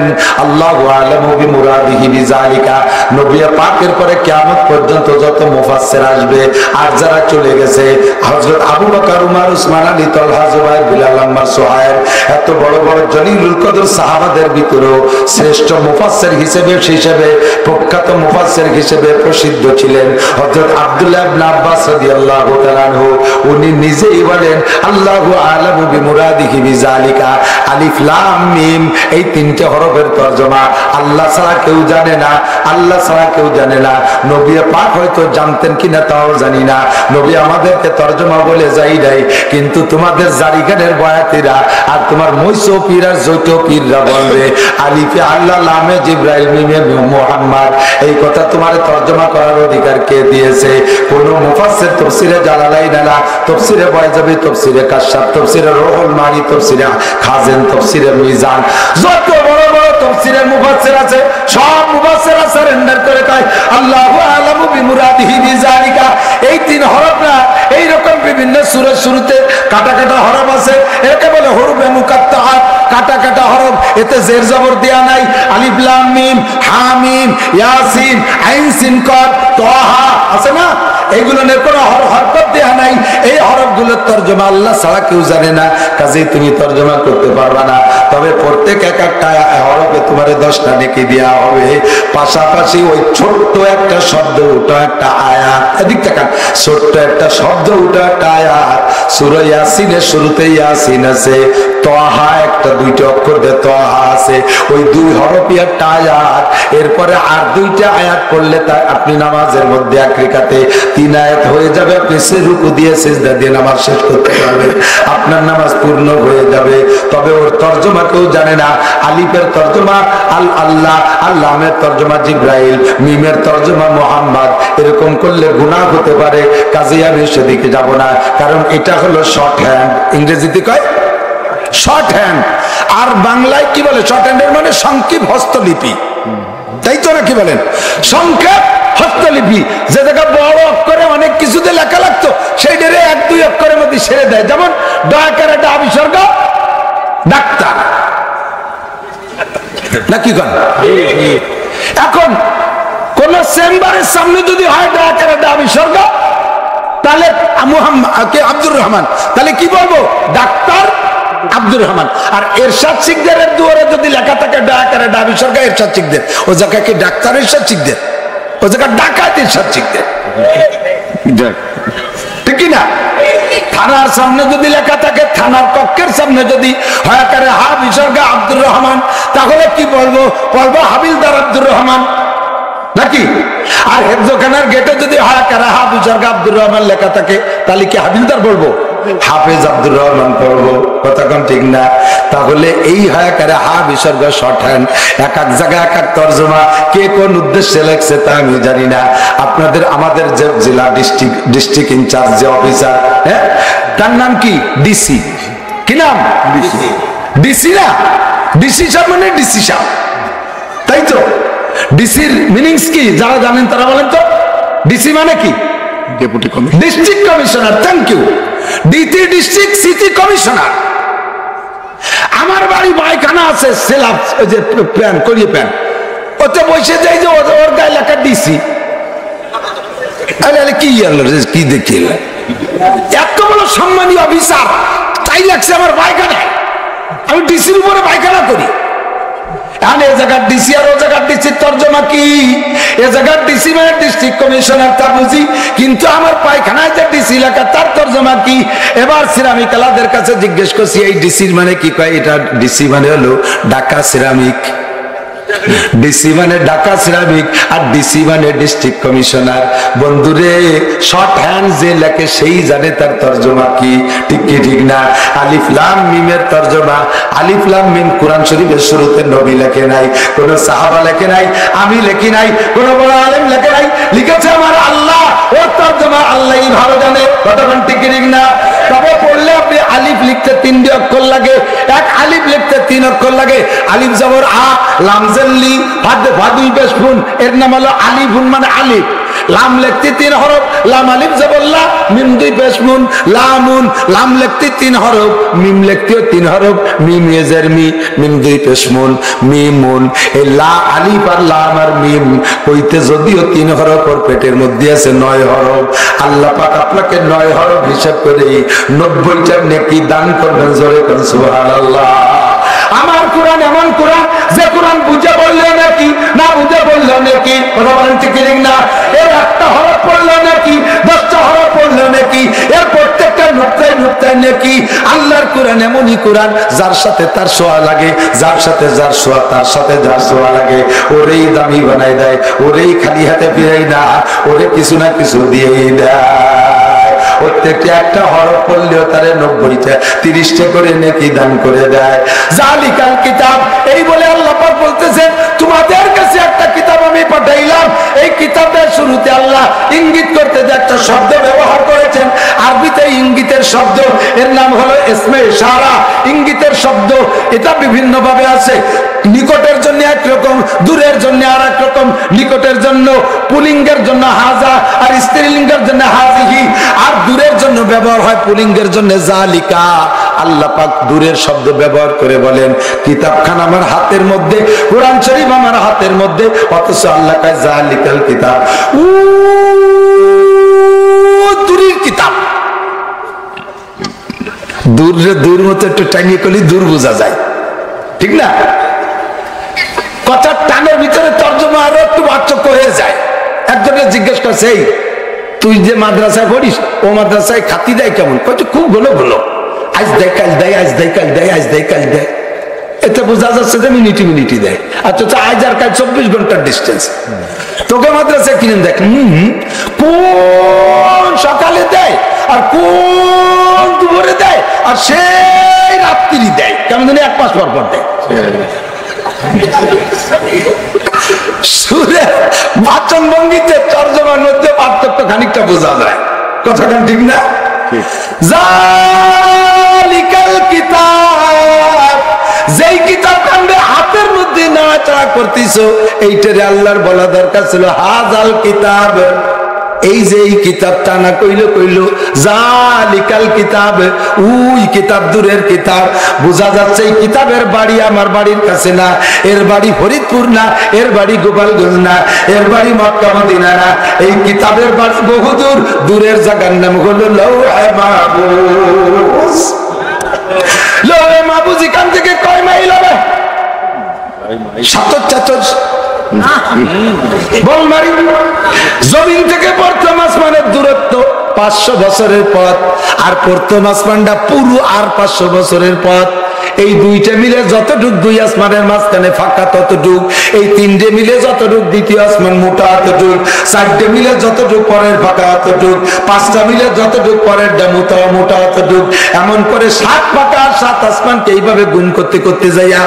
Speaker 1: আল্লাহু আ'লামু বিমুরাদিহি বিযালিকা। নবী পাকের পরে কিয়ামত পর্যন্ত যত মুফাসসির আসবে আর যারা চলে গেছে, হযরত আবু বকর, উমর, উসমান, আলী, তালহা, জুবাইর, বিলাল, আম্মার, সুহায়ব, এত বড় বড় জলিলুল কদর সাহাবাদের ভিতরেও শ্রেষ্ঠ মুফাসসির হিসেবে প্রখ্যাত মুফাসসির হিসেবে প্রসিদ্ধ ছিলেন হযরত আব্দুল্লাহ ইবনে আব্বাস রাদিয়াল্লাহু তাআলা আনহু। উনি নিজেই বলেন আল্লাহু আ'লামু বিমুরাদিহি বিযালিকা। আলিফ লাম মিম এই 3টে হরফের তরজমা আল্লাহ ছাড়া কেউ জানে না, আল্লাহ ছাড়া কেউ জানে না। নবী পাক হয়তো জানতেন কিনা তাও জানি না, নবী আমাদেরকে তরজমা বলে যাই নাই। কিন্তু তোমাদের জারিগানের বয়াতিরা আর তোমার মৈসো পীর আর জৈটো পীররা বলবে আলিফে আল্লাহ, লামে জিবরাইল, মিমে মুহাম্মদ। এই কথা তোমার তরজমা করার অধিকার কে দিয়েছে? কোন মুফাসসির তাফসীরে জালালাইন আলা, তাফসীরে বাইজাবি, তাফসীরে কাশফ, তাফসীরে রুহুল মানি, তাফসীরে খাজিন, তাফসীরে মিজান, যত বড় বড় তাফসীরের মুফাসসির আছে সব মুফাসসিররা সারেন্ডার করে কয় আল্লাহু আ'লামু বিমুরাদিহি বিযালিকা। এই 3 হরফ না, এই রকম বিভিন্ন সূরার শুরুতে কাটা কাটা হরফ আছে, একে বলে হুরুফে মুকাত্তাআত, কাটা কাটা হরফ, এতে জের জবর দেয়া নাই। আলিফ লাম মিম, হা মিম, ইয়াসিন, আইন সিন কফ, তাহা আছে না? এইগুলোর কোনো হরফ দেয়া নাই। এই হরফগুলোর তরজমা আল্লাহ ছাড়া কেউ জানে না, কাজেই তুমি তরজমা করতে পারবা না। তবে প্রত্যেক এক একটা হরফে তোমার 10টা নেকি দেয়া হবে। পাশাপাশি ওই ছোট্ট একটা শব্দ উঠো একটা আয়াত, এদিক তাকান, ছোট্ট একটা শব্দ উঠো একটা আয়াত। সূরা ইয়াসিনের শুরুতে ইয়াসিন আছে, তাহা একটা 2টা অক্ষর দিয়ে তা দেওয়া আছে। ওই 2 হরফি একটা আয়াত, এরপরে আর 2টা আয়াত পড়লে তা আপনি নামাজের মধ্যে এক রিকাতে 3 আয়াত হয়ে যাবে। আপনি রুকু দিয়ে সিজদা দিয়ে নামাজ শেষ করতে পারবেন, আপনার নামাজ পূর্ণ হয়ে যাবে। তবে ওর তর্জমা কেউ জানে না। আলিফের তর্জমা আল্লাহ, লামের তর্জমা জিব্রাইল, মিমের তর্জমা মুহাম্মদ। এরকম করলে গুনাহ হতে পারে, কাজেই আমি সেদিকে যাব না, কারণ এটা হলো শর্ট হ্যান্ড। ইংরেজিতে কয় শর্ট হ্যান্ড, আর বাংলায় কি বলে শর্ট হ্যান্ডের মানে সংক্ষেপ হস্তলিপি, তাই তো নাকি বলেন? সংক্ষেপ হস্তলিপি, যে জায়গা বড় অক্ষরে অনেক কিছুতে লেখা লাগতো সেইটারে 1-2 অক্ষরের মধ্যে সেরে দেয়। যেমন দয়াকারে ডা বিসর্গ ডাক্তার, নাকি কন? এখন কোন চেম্বারের সামনে যদি হয় দয়াকারে ডা বিসর্গ, তাহলে আব্দুর রহমান, তাহলে কি বলবো? ডাক্তার আব্দুর রহমান। আর এরশাদ শিকদারের দুয়ারে যদি লেখা থাকে ডাকারে ডা বিসর্গ এরশাদ শিকদার, ও জায়গায় কি ডাক্তার এরশাদ শিকদার? ও জায়গা ডাকাত এরশাদ শিকদার, ঠিক না? থানার সামনে যদি লেখা থাকে, থানার কক্ষের সামনে যদি হয় আকারে হা বিসর্গ আব্দুর রহমান, তাহলে কি বলবো? বলবো হাবিলদার আব্দুর রহমান, নাকি? আর হেফজখানার গেটে যদি হয় আকারে হা বিসর্গ আব্দুর রহমান লেখা থাকে, তাহলে কি হাবিলদার বলবো? হাফেজ আব্দুর রহমান পড়বো, কথা কম ঠিক না? তাহলে এই হায়াকারে হা বিসর্গ শর্ট হ্যান্ড, এক এক জায়গায় এক এক তর্জমা, কে কোন উদ্দেশ্যে লেখছে তা আমি জানি না। আপনাদের আমাদের যে জেলা ডিস্ট্রিক্ট ইনচার্জ যে অফিসার, হ্যাঁ, তার নাম কি? ডিসি। কি নাম? ডিসি না? ডিসি সাহেব মানে ডিসি সাহেব, তাই তো? ডিসির মিনিংস কি যারা জানেন তারা বলেন তো? ডিসি মানে কি? Deputy commissioner, district commissioner. Thank you. DT district city commissioner. আমার বাড়ি পায়খানা আছে, সেলাপ যে প্যান করিয়ে প্যান, ওতে বসে যাই যে ওর গায়ে লেখা ডিসি। কি কি দেখি এত বড় সম্মানীয় অফিসার, তাই লাগছে আমার পায়খানায়, আমি ডিসির উপরে পায়খানা করি। এ জায়গার ডিসি আর ও জায়গার ডিসির তর্জমা কি? এ জায়গার ডিসি মানে ডিস্ট্রিক্ট কমিশনার, তা বুঝি, কিন্তু আমার পায়খানায় যে ডিসি লেখা তার তর্জমা কি? এবার সিরামিক আলাদের কাছে জিজ্ঞেস করছি এই ডিসির মানে কি? কয় এটা ডিসি মানে হলো ঢাকা সিরামিক। ডিসি মানে ঢাকা সিরামিক, আর ডিসি মানে ডিস্ট্রিক্ট কমিশনার। বন্ধুরে, শর্ট হ্যান্ড যে লেখে সেই জানে তার তর্জমা কি, ঠিক কি ঠিক না? আলিফ লাম মিমের তর্জমা, আলিফ লাম মিম কোরআন শরীফের শুরুতে নবী লেখে নাই, কোন সাহাবা লেখে নাই, আমি লেখি নাই, কোন বড় আলেম লেখে নাই, লিখেছে আমার আল্লাহ। ওর তর্জমা আল্লাহই ভালো জানে, কতক্ষণ ঠিক কি ঠিক না? তবে পড়লে আপনি আলিফ লিখতে 3টি অক্ষর লাগে, এক আলিফ লিখতে 3 অক্ষর লাগে। আলিফ জবর আ, লাম জেল্লি, ভাদুই বেশফুন, এর নাম হলো আলিফুন মানে আলিফ। লাম লিখতে 3 হরফ, লাম আলিফ জবর লা, মিম 2 পেশমুন, লামুন। লাম লিখতে 3 হরফ, মিম লিখতেও 3 হরফ, মিম ইয়েজের মি, মিম 2 পেশমুন, মিমুন। এই লা আলিফ আর লাম আর মিম হইতে যদিও 3 হরফ, ওর পেটের মধ্যে আছে 9 হরফ। আল্লাহ পাক আপনাকে 9 হরফ হিসাব করে 90টা নেকি দান করবেন। জোরে কোন সুবহানাল্লাহ। আমার কোরআন এমন কোরআন যে কোরআন বুঝে বললে নাকি, না বুঝে বললেও নাকি, কথা বলেন ঠিক না? এর একটা হরফ পড়লেও নাকি, 10টা হরফ পড়লেও নাকি, এর প্রত্যেকটা নুক্তায় নুক্তায় নাকি। আল্লাহর কোরআন এমনই কোরআন যার সাথে তার সোয়া লাগে, যার সাথে যার সোয়া, তার সাথে যার সোয়া লাগে, ওরেই দামি বানাই দেয়, ওরেই খালি হাতে ফিরাই না, ওরে কিছু না কিছু দিয়েই দেয়। প্রত্যেকটা একটা হরফ পড়লেও তারে 90টা 30টা করে নেকি দান করে দেয়। জালিকাল কিতাব, এই বলে আল্লাহ পাক বলতেছেন তোমাদের কাছে একটা কিতাব আমি পাঠাইলাম। এই কিতাবের শুরুতে আল্লাহ ইঙ্গিত করতে যে একটা শব্দ ব্যবহার করেছেন, আরবিতে ইঙ্গিতের শব্দ, এর নাম হলো ইসমে ইশারা। ইঙ্গিতের শব্দ এটা বিভিন্ন ভাবে আছে, নিকটের জন্য একরকম, দূরের জন্য আর এক রকম। নিকটের জন্য পুলিঙ্গের জন্য হাজা, আর স্ত্রীলিঙ্গের জন্য হাজিহি, আর দূরের জন্য ব্যবহার হয় পুলিঙ্গের জন্য জালিকা। আল্লাহ পাক দূরের শব্দ ব্যবহার করে বলেন কিতাবখানা আমার হাতের মধ্যে, কোরআন শরীফ আমার হাতের মধ্যে, অথচ আল্লাহ কয় জালিকাল কিতাব, দূরের কিতাব। দূর দূর মতো একটু টানিয়ে করলে দূর বোঝা যায়, ঠিক না? কথার টানের ভিতরে তর্জমা আরো একটু পার্থক্য হয়ে যায়। একজনের জিজ্ঞেস করছে এই তুই যে মাদ্রাসায় পড়িস, ও মাদ্রাসায় খাতি দেয় কেমন? খুব ভালো ভালো, আজ দেয় কাল দেয়, আজ দেয় কাল দেয়, আজ দেয় কাল দেয়। এতে বোঝা যাচ্ছে যে মিনিটি মিনিটি দেয়। আচ্ছা আজ আর কাল 24 ঘন্টার ডিস্টেন্স, তোকে মাদ্রাসায় কিনে দেখ কোন সকালে দেয় আর কোন দুপুরে দেয় আর সেই রাত্রি দেয়, কেমন জানি 1 মাস পর পর দেয়। সুরে বাচন ভঙ্গিতে তর্জমার মধ্যে পার্থক্য খানিকটা বোঝা যায়, কথাটা ঠিক না? জালিকাল কিতাব, যেই কিতাব কাণ্ডে হাতের মধ্যে নাড়াচাড়া করতেছো, এইটারে আল্লাহর বলা দরকার ছিল হাজাল কিতাব। এই যে এই কিতাবটা না কইলো জালিকাল কিতাব, ওই কিতাব দূরের কিতাব। বোঝা যাচ্ছে এই কিতাবের বাড়ি আমার বাড়ির কাছে না, এর বাড়ি ফরিদপুর না, এর বাড়ি গোপালগঞ্জ না, এর বাড়ি মক্কা মদিনা না, এই কিতাবের বাড়ি বহুদূর, দূরের জায়গার নাম হলো লৌহে মাহফুজ। লৌহে মাহফুজ এখান থেকে কয় মাইল হবে? ৭৪ বলমারি। জমিন থেকে প্রথম আসমানের দূরত্ব 500 বছরের পথ, আর প্রথম আসমানটা পুরো আর 500 বছরের পথ। এই দুইটা মিলে যতটুক দুই আসমানের মাঝখানে ফাঁকা ততটুক, এই তিনটে মিলে যতটুক দ্বিতীয় আসমান মোটা ততটুক, 4টে মিলে যতটুক পরের ফাঁকা ততটুক, 5টা মিলে যতটুক পরের মোটা ততটুক, এমন করে 7 ফাঁকা আর 7 আসমানকে এইভাবে গুণ করতে করতে যাইয়া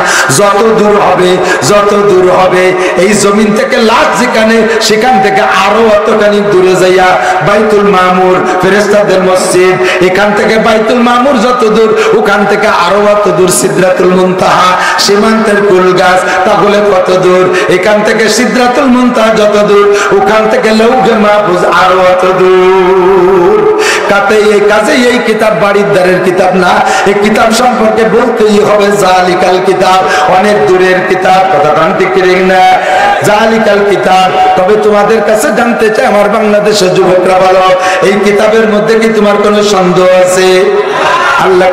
Speaker 1: যত দূর হবে এই জমিন থেকে লাস্ট যেখানে, সেখান থেকে আরো অতখানি দূরে যাইয়া বাইতুল মামুর, ফেরেশতাদের মসজিদ, এখান থেকে বাইতুল মামুর যত দূর, ওখান থেকে আরো অত দূর সিদরাতুল মুনতাহা, সীমান্তের কুল গাছ, তাহলে কত দূর? এখান থেকে সিদরাতুল মুনতাহা যত দূর, ওখান থেকে লৌহে মাহফুজ আরো অত দূর। কাজে এই কিতাব বাড়ির দ্বারের কিতাব না, এই কিতাব সম্পর্কে বলতেই হবে জালিকাল কিতাব, অনেক দূরের কিতাব। কথাটা ঠিক না? জালিকাল কিতাব। তবে তোমাদের কাছে জানতে চাই, আমার বাংলাদেশের যুবকরা বলো, এই কিতাবের মধ্যে কি তোমার কোনো সন্দেহ আছে? আল্লাহ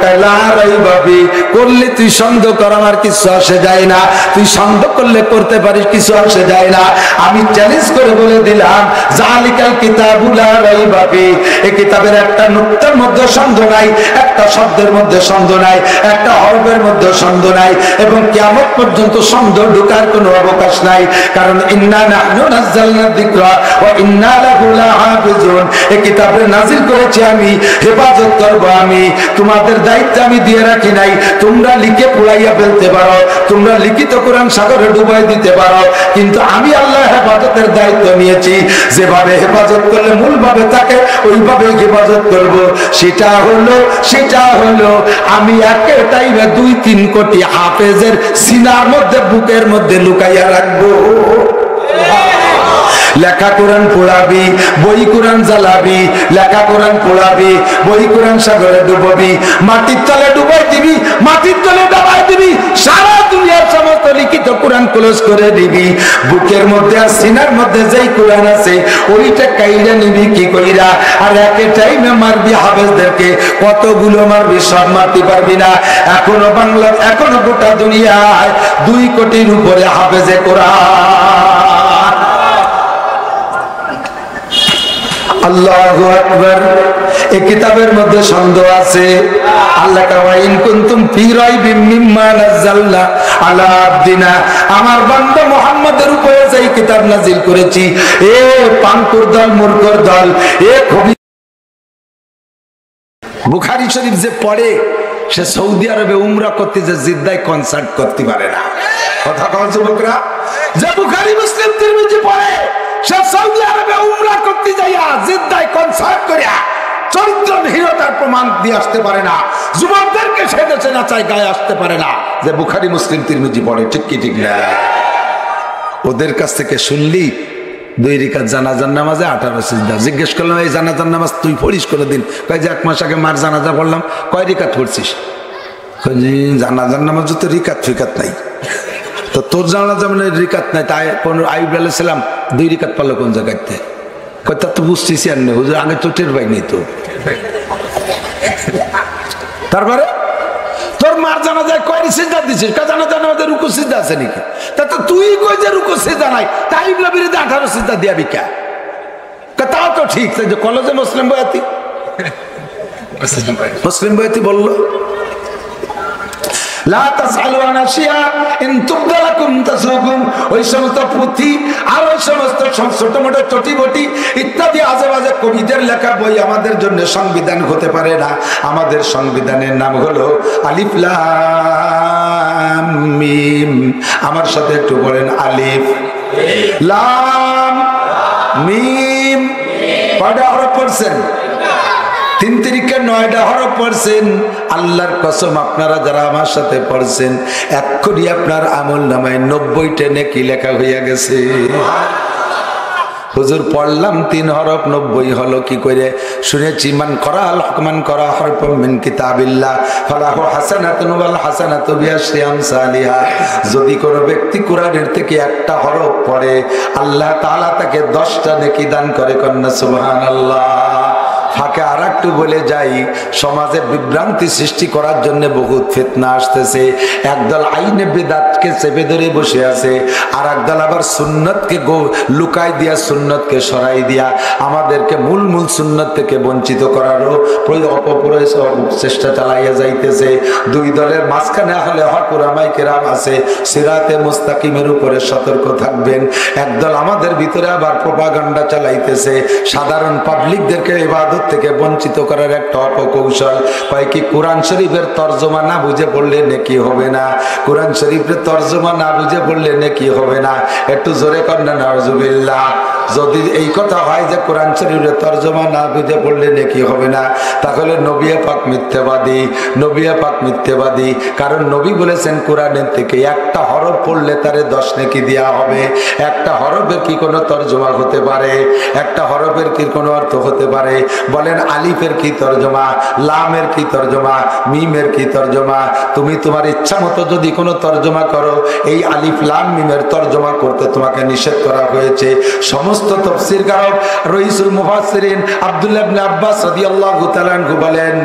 Speaker 1: ভাবি করলে তুই সন্দেহ কর, আমার কিছু আসে যায় না। তুই সন্দেহ করলে করতে পারিস, কিছু আসে যায় না। আমি চ্যালেঞ্জ করে বলে দিলাম জালিকাল কিতাবুল লা রাইবা ফি, এই কিতাবের একটা নুক্তার মধ্যে সন্দেহ নাই, একটা শব্দের মধ্যে সন্দেহ নাই, একটা হরফের মধ্যে সন্দেহ নাই, এবং কিয়ামত পর্যন্ত সন্দেহ ঢোকার কোনো অবকাশ নাই। কারণ ইন্না নাহনু নাযালনা যিকরা ওয়া ইন্না লাহু লাহাফিজুন, এই কিতাবে নাযিল করেছি আমি, হেফাজত করব আমি। তোমাদের দায়িত্ব আমি দিয়ে রাখি নাই। তোমরা লিখে পুড়াইয়া ফেলতে পারো, তোমরা লিখিত কোরআন সাগরে ডুবাই দিতে পারো, কিন্তু আমি আল্লাহ হেফাজতের দায়িত্ব নিয়েছি। যেভাবে হেফাজত করলে মূলভাবে তাকে ওইভাবে হেফাজত করব। সেটা হলো আমি একের টাইমে 2-3 কোটি হাফেজের সিনার মধ্যে, বুকের মধ্যে লুকাইয়া রাখবো। লেখা কোরআন পোড়াবি, বই কোরআন জ্বালাবি, লেখা কোরআন পোড়াবি, বই কোরআন সাগরে ডুববি, মাটির তলে ডুবাই দিবি, মাটির তলে ডুবাই দিবি, সারা দুনিয়ার সমস্ত লিখিত কোরআন ক্লোজ করে দিবি। বুকের মধ্যে আর সিনার মধ্যে যেই কোরআন আছে ওইটা কাইরা নিবি কি কইরা, আর একে টাইমে মারবি হাফেজদেরকে। কতগুলো মারবি? সব মারতে পারবি না। এখনো গোটা দুনিয়ায় 2 কোটির উপরে হাফেজে কোরআন। আল্লাহু আকবার। এই কিতাবের মধ্যে সন্দেহ আছে। আল্লাহ ওয়া ইন কুনতুম ফি রাইবিম মিম্মা নাযালনা আলা আবদিনা, আমার বান্দা মুহাম্মাদের উপরে এই কিতাব নাযিল করেছি। এ পাঙ্কুর দল, মূর্খর দল, এ খবি। বুখারী শরীফ যে পড়ে সে সৌদি আরবে উমরা করতে যে জিদ্দায় কনসার্ট করতে পারে না। কথা কন যুবকরা, যে বুখারী মুসলিম তিরমিজি পড়ে সে সৌদি আরবে উমরা করতে যাইয়া জিদ্দায় কনসার্ট করিয়া চরিত্রহীনতার প্রমাণ দিয়ে আসতে পারে না। যুবকদেরকে সে দেশে না চাই গায়ে আসতে পারে না যে বুখারী মুসলিম তিরমিজি পড়ে। ঠিক কি ঠিক না? ওদের কাছ থেকে শুনলি 2 রাকাত জানাজার নামাজে 18 সিজদা। জিজ্ঞেস করলাম এই জানাজার নামাজ তুই পড়িস কোনোদিন? কয় যে 1 মাস আগে মার জানাজা পড়লাম। কয় রাকাত পড়ছিস? কয় যে জানাজার নামাজ তো রিকাত ফিকাত নাই। তো তোর জানাজা মানে রিকাত নাই, তাই আইয়ুব আলাইহিস সালাম 2 রাকাত পড়লো কোন জায়গাতে? কয় তা তো বুঝতেছি আর নেই হুজুর, আগে তো টের পাইনি তো। তারপরে তোর মার জানাজায় কয় সিজদা দিছিস? কয় জানাজার নামাজে রুকু সিজদা আছে নাকি? তা তো তুই কই যে রুকু সিজদা নাই, তাই বিরুদ্ধে 18 সিজদা দিয়াবি কে? তাও তো ঠিক। কলেজে মুসলিম বয়াতি বললো লা তাসআলু আন আশিয়া ইন তুবদা লাকুম তাসুকুম। ওই সমস্ত পুঁথি আর ওই সমস্ত ছোট মোটো চটিবটি ইত্যাদি আজেবাজে কবিদের লেখা বই আমাদের জন্য সংবিধান হতে পারে না। আমাদের সংবিধানের নাম হলো আলিফ লাম মিম। আমার সাথে একটু বলেন, আলিফ লাম মিম। কয়টা হরফ পড়ছেন? 3 তিরিকে 9টা হরফ পড়ছেন। আল্লাহর কসম, আপনারা যারা আমার সাথে পড়ছেন এক্ষুনি আপনার আমল নামায় 90টা নেকি লেখা হইয়া গেছে। হুজুর পড়লাম 3 হরফ 90 হলো কি করে? শুনেছি মান করাল হুকমান করা হরফুম মিন কিতাবিল্লাহ ফালাহু হাসানাতুন ওয়াল হাসানাতু বিআশরি আমসালিহা। যদি কোনো ব্যক্তি কোরআনের থেকে একটা হরফ পড়ে আল্লাহ তাআলা তাকে 10টা নেকি দান করে। কন্যা সুবহানাল্লাহ। ফাঁকে আর একটু বলে যাই, সমাজে বিভ্রান্তি সৃষ্টি করার জন্য বহুত ফিতনা আসতেছে। একদল আইনে বিদাতকে চেপে ধরে বসে আছে, আর একদল আবার সুন্নতকে লুকাই দিয়া, সুন্নতকে সরাই দিয়া আমাদেরকে মূল সুন্নত থেকে বঞ্চিত করারও চেষ্টা চালাইয়া যাইতেছে। দুই দলের মাঝখানে হলে হক উলামায়ে কেরাম আছে, সিরাতে মুস্তাকিমের উপরে সতর্ক থাকবেন। একদল আমাদের ভিতরে আবার প্রপাগান্ডা চালাইতেছে, সাধারণ পাবলিকদেরকে ইবাদত থেকে বঞ্চিত করার একটা অপকৌশল। কয় কি কোরআন শরীফের তরজমা না বুঝে পড়লে নেকি হবে না, কোরআন শরীফের তরজমা না বুঝে পড়লে নেকি হবে না। একটু জোরে কন্যা নাউজুবিল্লাহ। যদি এই কথা হয় যে কোরআন শরীফের তরজমা না বুঝে পড়লে নেকি হবে না, তাহলে নবী পাক মিথ্যাবাদী, নবী পাক মিথ্যাবাদী। কারণ নবী বলেছেন কোরআনের থেকে একটা হরফ পড়লে তারে 10 নেকি দেওয়া হবে। একটা হরফের কি কোনো তরজমা হতে পারে? একটা হরফের কি কোনো অর্থ হতে পারে? বলেন আলিফের কি তরজমা, লামের কি তরজমা, মিমের কি তরজমা? তুমি তোমার ইচ্ছা মতো যদি কোনো তরজমা করো, এই আলিফ লাম মিমের তরজমা করতে তোমাকে নিষেধ করা হয়েছে। সমস্ত তাফসীরকারক রইসুল মুফাসসিরিন আব্দুল্লাহ ইবনে আব্বাস রাদিয়াল্লাহু তাআলা আনহু বলেন,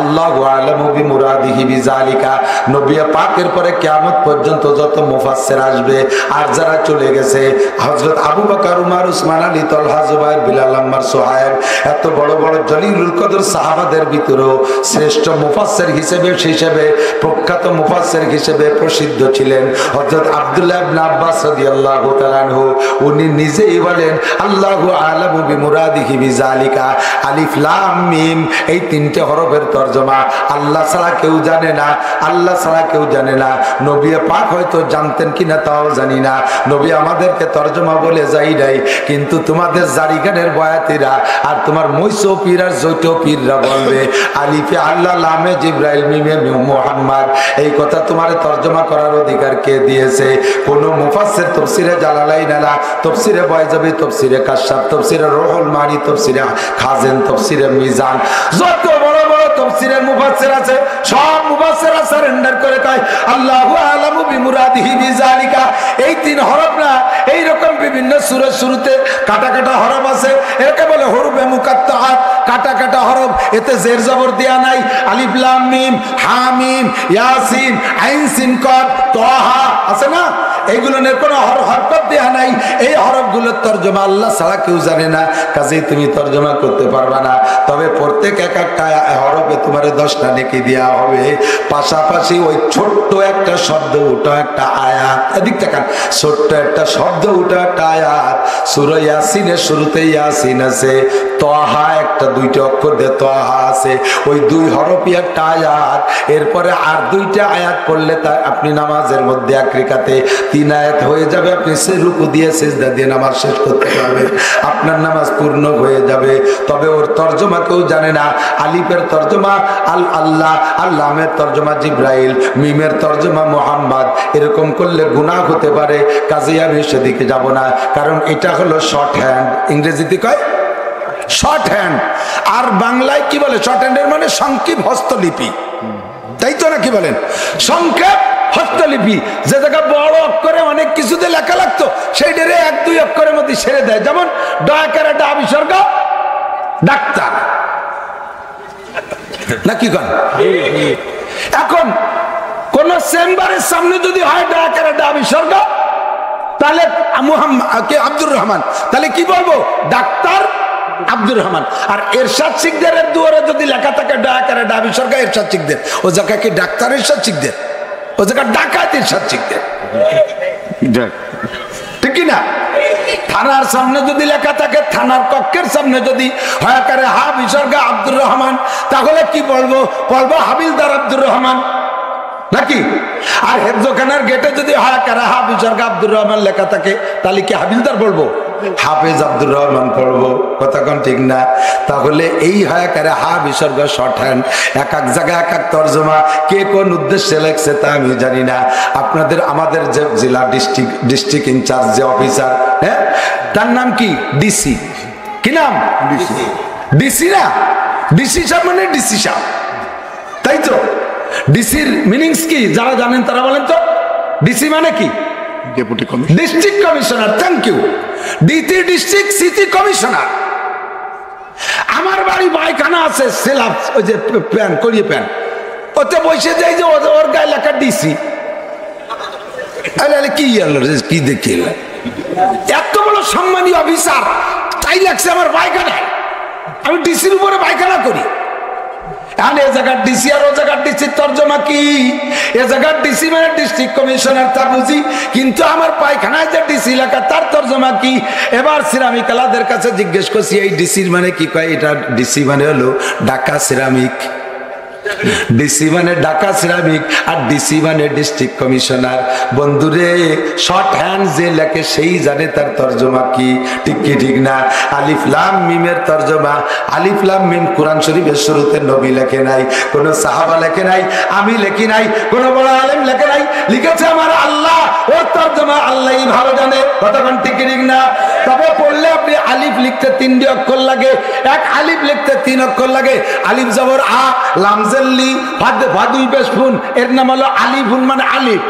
Speaker 1: আল্লাহু আ'লামু বিমুরাদিহি বিযালিকা। নবী পাকের পরে কিয়ামত পর্যন্ত যত মুফাসসির আসবে আর যারা চলে গেছে, হযরত আবু বকর, উমর, উসমান, আলী, তালহা, জুবাইর, বিলাল, আম্মার, সুহায়ব, এত বড় বড় জলিলুল কদর সাহাবাদের ভিতরেও শ্রেষ্ঠ মুফাসসির হিসেবে প্রখ্যাত মুফাসসির হিসেবে প্রসিদ্ধ ছিলেন হযরত আব্দুল্লাহ ইবনে আব্বাস রাদিয়াল্লাহু তাআলা আনহু। উনি নিজেই বলেন, আল্লাহু আ'লামু বিমুরাদিহি বিযালিকা। আলিফ লাম মিম এই 3টে হরফের তরজমা আল্লাহ ছাড়া কেউ জানে না, আল্লাহ ছাড়া কেউ জানে না। নবী পাক হয়তো জানতেন কিনা তাও জানি না, নবী আমাদেরকে তরজমা বলে যাই নাই। কিন্তু তোমাদের জারিগানের বয়াতিরা আর তোমার মৈসো পীর আর জৈটো পীররা বলবে আলিফে আল্লাহ, লামে জিব্রাইল, মিমে মুহাম্মদ। এই কথা তোমার তরজমা করার অধিকার কে দিয়েছে? কোন মুফাসসির তাফসীরে জালালাইন আলা, তাফসীরে বাইজাবি, তাফসীরে কাশফ, তাফসীরে রুহুল মানি, তাফসীরে খাজেন, তাফসীরে মিজান, যত বড় বড় তাফসীরের মুফাসসির আছে সব মুফাসসিররা সারেন্ডার করে কয় আল্লাহু আ'লামু বিমুরাদিহি বিযালিকা। এই 3 হরফ না, এই রকম বিভিন্ন সূরার শুরুতে কাটা কাটা হরফ আছে, একে বলে হরফে মুকাত্তাআত, কাটা কাটা হরফ। এতে জের জবর দেয়া নাই। আলিফ লাম মিম, হা মিম, ইয়াসিন, আইন সিন কফ, তাহা আছে না, এইগুলোর কোনো হরকত দেয়া নাই। এই হরফগুলোর তরজমা আল্লাহ ছাড়া কেউ জানে না, কাজেই তুমি তরজমা করতে পারবা না। তবে প্রত্যেক এক একটা হরফে তোমার 10টা নেকি দেওয়া হবে। পাশাপাশি ওই ছোট্ট একটা শব্দ, ওটা একটা আয়াত, এদিক তাকান, ছোট্ট একটা শব্দ, ওটা একটা আয়াত। সূরা ইয়াসিনের শুরুতে ইয়াসিন আছে, তাহা একটা 2টা অক্ষর দিয়ে তাহা আছে, ওই 2 হরফই একটা আয়াত। এরপরে আর 2টা আয়াত পড়লে তা আপনি নামাজের মধ্যে এক রিকাতে 3 আয়াত হয়ে যাবে। আপনি রুকু দিয়ে সিজদা দিয়ে নামাজ শেষ করতে পারবেন, আপনার নামাজ পূর্ণ হয়ে যাবে। তবে ওর তরজমা কেউ জানে না। আলিফের তরজমা আল্লাহ, লামের তরজমা জিব্রাইল, মিমের তরজমা মুহাম্মদ। এরকম করলে গুনাহ হতে পারে, কাজেই আমি সেদিকে যাব না। কারণ এটা হলো শর্ট হ্যান্ড, ইংরেজিতে কয় শর্ট হ্যান্ড, আর বাংলায় কি বলে শর্ট হ্যান্ডের মানে সংক্ষেপ হস্তলিপি, তাই তো নাকি বলেন? সংক্ষেপ হস্তলিপি, যে জায়গা বড় অক্ষরে অনেক কিছুতে লেখা লাগতো সেইটারে 1-2 অক্ষরের মধ্যে সেরে দেয়। যেমন ডয়াকারে ডা বিসর্গ ডাক্তার, নাকি কন? এখন কোন চেম্বারের সামনে যদি হয় ডয়াকারে ডা বিসর্গ, তাহলে আব্দুর রহমান, তাহলে কি বলবো? ডাক্তার আব্দুর রহমান। আর এরশাদ শিকদারের দুয়ারে যদি লেখা থাকে ডয়াকারে ডা বিসর্গ এরশাদ শিকদার, ও জায়গা কি ডাক্তার এরশাদ শিকদার? ও জায়গা ডাকাতের সাথে ঠিক কিনা? থানার সামনে যদি লেখা থাকে, থানার কক্ষের সামনে যদি হয়াকারে হা বিসর্গ আব্দুর রহমান, তাহলে কি বলবো? বলবো হাবিলদার আব্দুর রহমান নাকি? আর হেফজখানার গেটে যদি হয়াকারে হা বিসর্গ আব্দুর রহমান লেখা থাকে, তাহলে কি হাবিলদার বলবো? হাফেজ আব্দুর রহমান পড়বো। কথা কোন ঠিক না? তাহলে এই হয়াকারে হা বিসর্গ শর্ট হ্যান্ড, এক এক জায়গায় এক এক তর্জমা, কে কোন উদ্দেশ্যে লেখছে তা আমি জানি না। আপনাদের আমাদের যে জেলা ডিস্ট্রিক্ট ইনচার্জ যে অফিসার, হ্যাঁ, তার নাম কি? ডিসি। কি নাম? ডিসি না? ডিসি সাহেব মানে ডিসি সাহেব, তাই তো? ডিসির মিনিংস কি যারা জানেন তারা বলেন তো? ডিসি মানে কি? District commissioner. Thank you. DT district city commissioner. আমার বাড়ি পায়খানা আছে, সেলাপ ওই যে প্যান করিয়ে প্যান, ওতে বসে যাই যে ওর গায়ে লেখা ডিসি। কি কি দেখি এত বড় সম্মানীয় অফিসার, তাই লাগছে আমার পায়খানায়। আমি ডিসির উপরে পায়খানা করি। এখন এ জায়গার ডিসি আর ও জায়গার ডিসির তর্জমা কি? এ জায়গার ডিসি মানে ডিস্ট্রিক্ট কমিশনার, তা বুঝি, কিন্তু আমার পায়খানায় যে ডিসি লেখা তার তর্জমা কি? এবার সিরামিক আলাদের কাছে জিজ্ঞেস করছি এই ডিসির মানে কি? কয় এটা ডিসি মানে হলো ঢাকা সিরামিক। ডিসি মানে ঢাকা সিরামিক, আর ডিসি মানে ডিস্ট্রিক্ট কমিশনার। বন্ধুরে, শর্ট হ্যান্ড যে লেখে সেই জানে তার তর্জমা কি, ঠিক কি ঠিক না? আলিফ লাম মিমের তর্জমা, আলিফ লাম মিম কোরআন শরীফের শুরুতে নবী লেখে নাই, কোন সাহাবা লেখে নাই, আমি লেখি নাই, কোন বড় আলেম লেখে নাই, লিখেছে আমার আল্লাহ। ওর তর্জমা আল্লাহই ভালো জানে। কতক্ষণ ঠিক ঠিক না? তবে পড়লে আপনি আলিফ লিখতে 3টি অক্ষর লাগে, এক আলিফ লিখতে 3 অক্ষর লাগে। আলিফ জবর আ, লাম জেল্লি, ভাদুই পেশফুন, এর নাম হলো আলিফুন মানে আলিফ।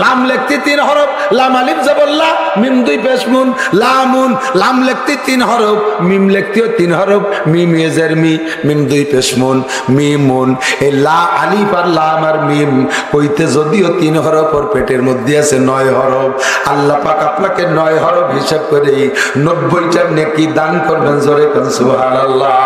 Speaker 1: লাম লিখতে 3 হরফ, লাম আলিফ জবর লা, মিম 2 পেশফুন, লামুন। লাম লিখতে 3 হরফ, মিম লিখতেও 3 হরফ, মিম ইয়েজের মি, মিম 2 পেশফুন, মিমুন। এই লা আলিফ আর লাম আর মিম কইতে যদিও 3 হরফ, ওর পেটের মধ্যে আছে 9 হরফ। আল্লাহ পাক আপনাকে 9 হরফ হিসাব করে 90টা নেকি দান করবেন। জোরে কোন সুবহানাল্লাহ।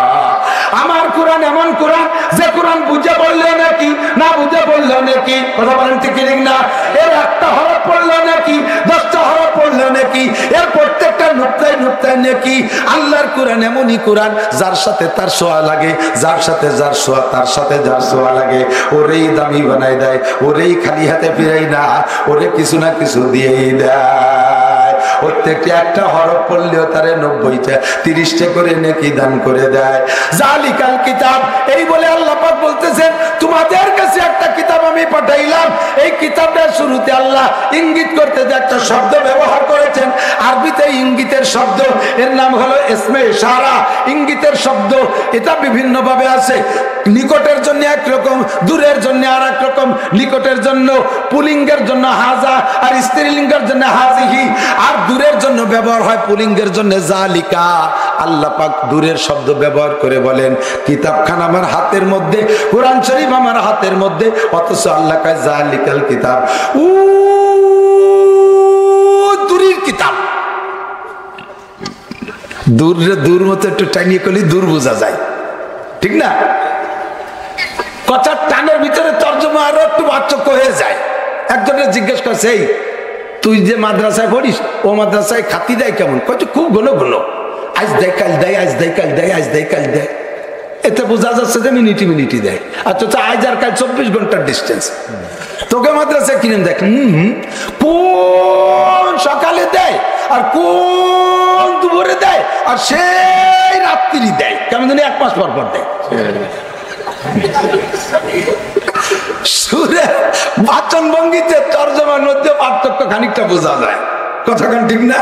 Speaker 1: আমার কোরআন এমন কোরআন যে কোরআন বুঝে বললে নাকি, না বুঝে বললে নাকি। কথা বলেন ঠিক না? এর একটা হরফ পড়লে নাকি, 10টা হরফ পড়লে নাকি, এর প্রত্যেকটা নুক্তায় নুক্তায় নাকি। আল্লাহর কোরআন এমনই কোরআন, যার সাথে তার সোয়া লাগে, যার সাথে যার সোয়া, তার সাথে যার সোয়া লাগে, ওরেই দামি বানাই দেয়, ওরেই খালি হাতে ফিরাই না, ওরে কিছু না কিছু দিয়েই দেয়। প্রত্যেকটা একটা হরফ পড়লেও তারে 90টা 30টা করে নেকি দান করে দেয়। জালিকাল কিতাব, এই বলে আল্লাহ পাক বলতেছেন তোমাদের কাছে একটা কিতাব আমি পাঠাইলাম। এই কিতাবটার শুরুতে আল্লাহ ইঙ্গিত করতে যে একটা শব্দ ব্যবহার করেছেন, আরবিতে ইঙ্গিতের শব্দ, এর নাম হলো ইসমে ইশারা। ইঙ্গিতের শব্দ এটা বিভিন্ন ভাবে আছে। নিকটের জন্য একরকম, দূরের জন্য আর এক রকম। নিকটের জন্য পুলিঙ্গের জন্য হাজা, আর স্ত্রীলিঙ্গের জন্য হাজিহি, আর দূরের জন্য ব্যবহার হয় পুলিঙ্গের জন্য জালিকা। আল্লাহ পাক দূরের শব্দ ব্যবহার করে বলেন কিতাবখান আমার হাতের মধ্যে, কোরআন শরীফ আমার হাতের মধ্যে, অথচ আল্লাহ কয় জালিকাল কিতাব, ও দূরের কিতাব। দূর মতো একটু টানিয়ে করলে দূর বোঝা যায়, ঠিক না? কথার টানের ভিতরে তর্জমা আরো একটু পার্থক্য হয়ে যায়। একজনের জিজ্ঞেস করছে, এই তুই যে মাদ্রাসায় পড়িস, ও মাদ্রাসায় খাতি দেয় কেমন? কত খুব ঘন ঘন, আজ দেয় কাল দেয়, আজ দেয় কাল দেয়, আজ দেয় কাল দেয়। এতে বোঝা যাচ্ছে যে মিনিটি মিনিটি দেয়। অথচ আজ আর কাল 24 ঘন্টার ডিস্টেন্স। তোকে মাদ্রাসায় কিনে দেখ, কোন সকালে দেয় আর কোন দুপুরে দেয়, আর সেই রাত্রি দেয়, কেমন জানি 1 মাস পর পর দেয়। সুরে বাচন ভঙ্গিতে তর্জমার মধ্যে পার্থক্য খানিকটা বোঝা যায়। কথাখান ঠিক না?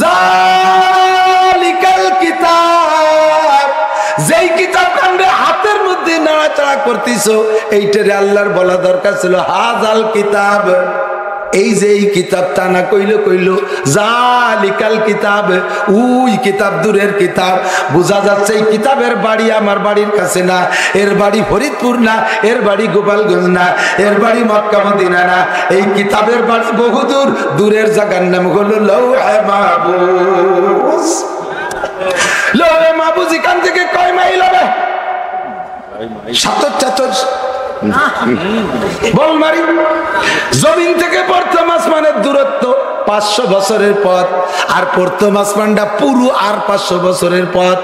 Speaker 1: জালিকাল কিতাব, যেই কিতাব কাণ্ডে হাতের মধ্যে নাড়াচাড়া করতেছো, এইটারে আল্লাহর বলা দরকার ছিল হাজাল কিতাব। এই যে এই কিতাব তা না কইল জালিকাল কিতাব, ওই কিতাব দূরের কিতাব। বোঝা যাচ্ছে এই কিতাবের বাড়ি আমার বাড়ির কাছে না, এর বাড়ি ফরিদপুর না, এর বাড়ি গোপালগঞ্জ না, এর বাড়ি মক্কা মদিনা না, এই কিতাবের বাড়ি বহুদূর। দূরের জায়গার নাম হলো লৌহে মাহফুজ। লৌহে মাহফুজ এখান থেকে কয় মাইল হবে? ৭৪ বল মারি। জমিন থেকে প্রথম আসমানের দূরত্ব 500 বছরের পথ, আর প্রথম আসমানটা পুরো আর 500 বছরের পথ।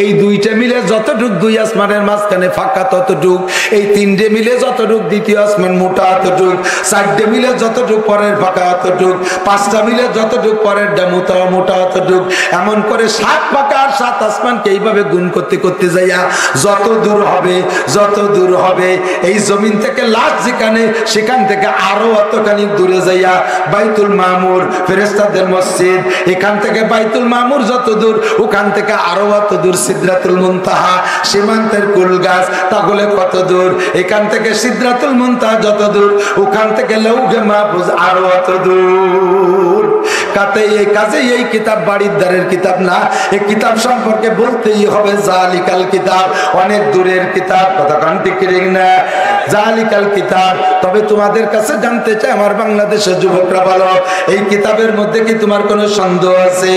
Speaker 1: এই দুইটা মিলে যতটুক দুই আসমানের মাঝখানে ফাঁকা ততটুক, এই তিনটে মিলে যতটুক দ্বিতীয় আসমান মোটা ততটুক, চারটে মিলে যতটুক পরের ফাঁকা ততটুক, পাঁচটা মিলে যতটুক পরের মোটা মোটা ততটুক, এমন করে 7 ফাঁকা আর 7 আসমানকে এইভাবে গুণ করতে করতে যাইয়া যত দূর হবে এই জমিন থেকে লাশ যেখানে, সেখান থেকে আরো অতখানি দূরে যাইয়া বাইতুল মামুর ফেরেশতাদের মসজিদ, এখান থেকে বাইতুল মামুর যত দূর, ওখান থেকে আরো অত দূর সিদরাতুল মুনতাহা, সীমান্তের কুল গাছ, তাহলে কত দূর, এখান থেকে সিদরাতুল মুনতাহা যত দূর, ওখান থেকে লৌহে মাহফুজ আরো অত দূর। কাজে এই কিতাব বাড়ির দ্বারের কিতাব না, এই কিতাব সম্পর্কে বলতেই হবে জালিকাল কিতাব, অনেক দূরের কিতাব। কথা কান ঠিক না? জালিকাল কিতাব। তবে তোমাদের কাছে জানতে চাই, আমার বাংলাদেশের যুবকরা বলো, এই কিতাবের মধ্যে কি তোমার কোনো সন্দেহ আছে?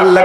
Speaker 1: আল্লাহ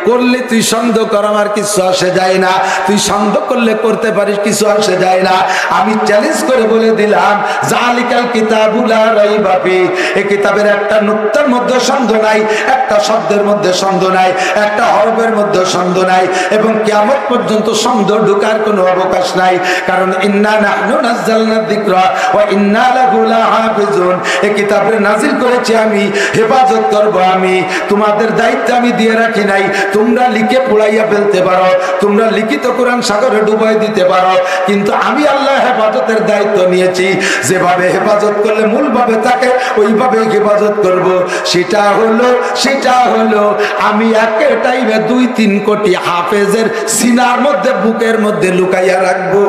Speaker 1: করলে তুই সন্দেহ কর, আমার কিছু আসে যায় না। তুই সন্দেহ করলে করতে পারিস, কিছু আসে যায় না। আমি চ্যালেঞ্জ করে বলে দিলাম, জালিকাল কিতাবুল লা রাইবা ফিহি, এই কিতাবের একটা নুক্তার মধ্যে সন্দেহ নাই, একটা শব্দের মধ্যে সন্দেহ নাই, একটা হরফের মধ্যে সন্দেহ নাই, এবং কিয়ামত পর্যন্ত সন্দেহ ঢোকার কোনো অবকাশ নাই। কারণ ইন্না নাহনু নাযালনা যিকরা ওয়া ইন্না লাহু লাহাফিজুন, এই কিতাবে নাজিল করেছি আমি, হেফাজত করব আমি। তোমাদের দায়িত্ব আমি দিয়ে রাখি নাই। তোমরা লিখে পোড়াইয়া ফেলতে পারো, তোমরা লিখিত কোরআন সাগরে ডুবাই দিতে পারো, কিন্তু আমি আল্লাহ হেফাজতের দায়িত্ব নিয়েছি। যেভাবে হেফাজত করলে মূলভাবে থাকে, ওইভাবে হেফাজত করব। সেটা হলো আমি একে টাইমে 2-3 কোটি হাফেজের সিনার মধ্যে, বুকের মধ্যে লুকাইয়া রাখবো।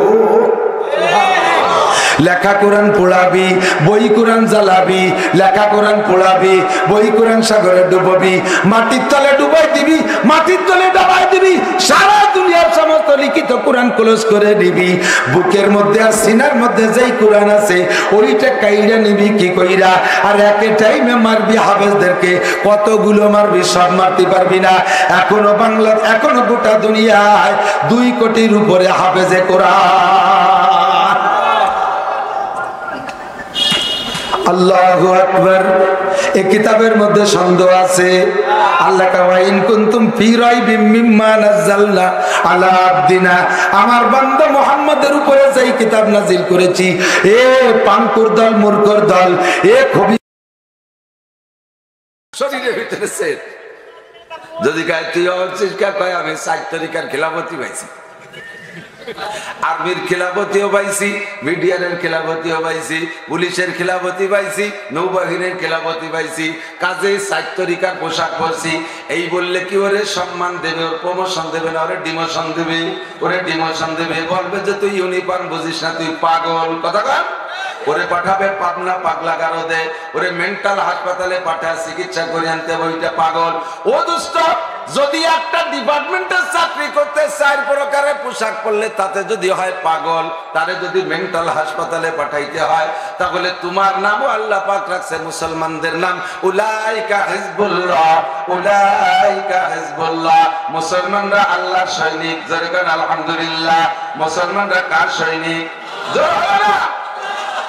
Speaker 1: লেখা কোরআন পোড়াবি, বই কোরআন জ্বালাবি, লেখা কোরআন পোড়াবি, বই কোরআন সাগরে ডুববি, মাটির তলে ডুবাই দিবি, মাটির তলে ডুবাই দিবি, সারা দুনিয়ার সমস্ত লিখিত কোরআন ক্লোজ করে নিবি। বুকের মধ্যে আর সিনার মধ্যে যেই কোরআন আছে, ওইটা কাইরা নিবি কি কইরা, আর একে টাইমে মারবি হাফেজদেরকে। কতগুলো মারবি, সব মারতে পারবি না। এখনো গোটা দুনিয়ায় 2 কোটির উপরে হাফেজে কোরআন। আল্লাহু আকবার। এই কিতাবের মধ্যে সন্দেহ আছে। আল্লাহ ওয়া ইন কুনতুম ফি রাইবিম মিম্মা নাযালনা আলা আবদিনা, আমার বান্দা মুহাম্মাদের উপরে যেই কিতাব নাজিল করেছি, এ পাঙ্কুর দল, মূর্খর দল, এ খবি শরীরের ভিতরে সেট যদি গায় তুই হচ্ছিস, কয় আমি 4 তরিকার খিলাফতি পাইছি, আর্মির খিলাফতিও পাইছি, মিডিয়ানের খিলাফতিও পাইছি, পুলিশের খিলাফতি পাইছি, নৌবাহিনীর খিলাফতি পাইছি, কাজে 4 তরিকার পোশাক পরছি। এই বললে কি ওরে সম্মান দেবে, ওর প্রমোশন দেবে না, ওরে ডিমোশন দেবে, ওরে ডিমোশন দেবে, বলবে যে তুই ইউনিফর্ম বুঝিস না, তুই পাগল। কথা কর। ওরে পাঠাবে পাবনা পাগলা গারদে, ওরে মেন্টাল হাসপাতালে পাঠায় চিকিৎসা করে আনতে হবে, ওইটা পাগল। ও দুষ্ট, যদি একটা ডিপার্টমেন্টের চাকরি করতে 4 প্রকারের পোশাক পরলে তাতে যদি হয় পাগল, তারে যদি মেন্টাল হাসপাতালে পাঠাইতে হয়, তাহলে তোমার নামও আল্লাহ পাক রাখছে মুসলমানদের নাম, উলাইকা হিজবুল্লাহ, উলাইকা হিজবুল্লাহ। মুসলমানরা আল্লাহর সৈনিক। জোরে বলেন আলহামদুলিল্লাহ। মুসলমানরা কার সৈনিক? জোরে বলো।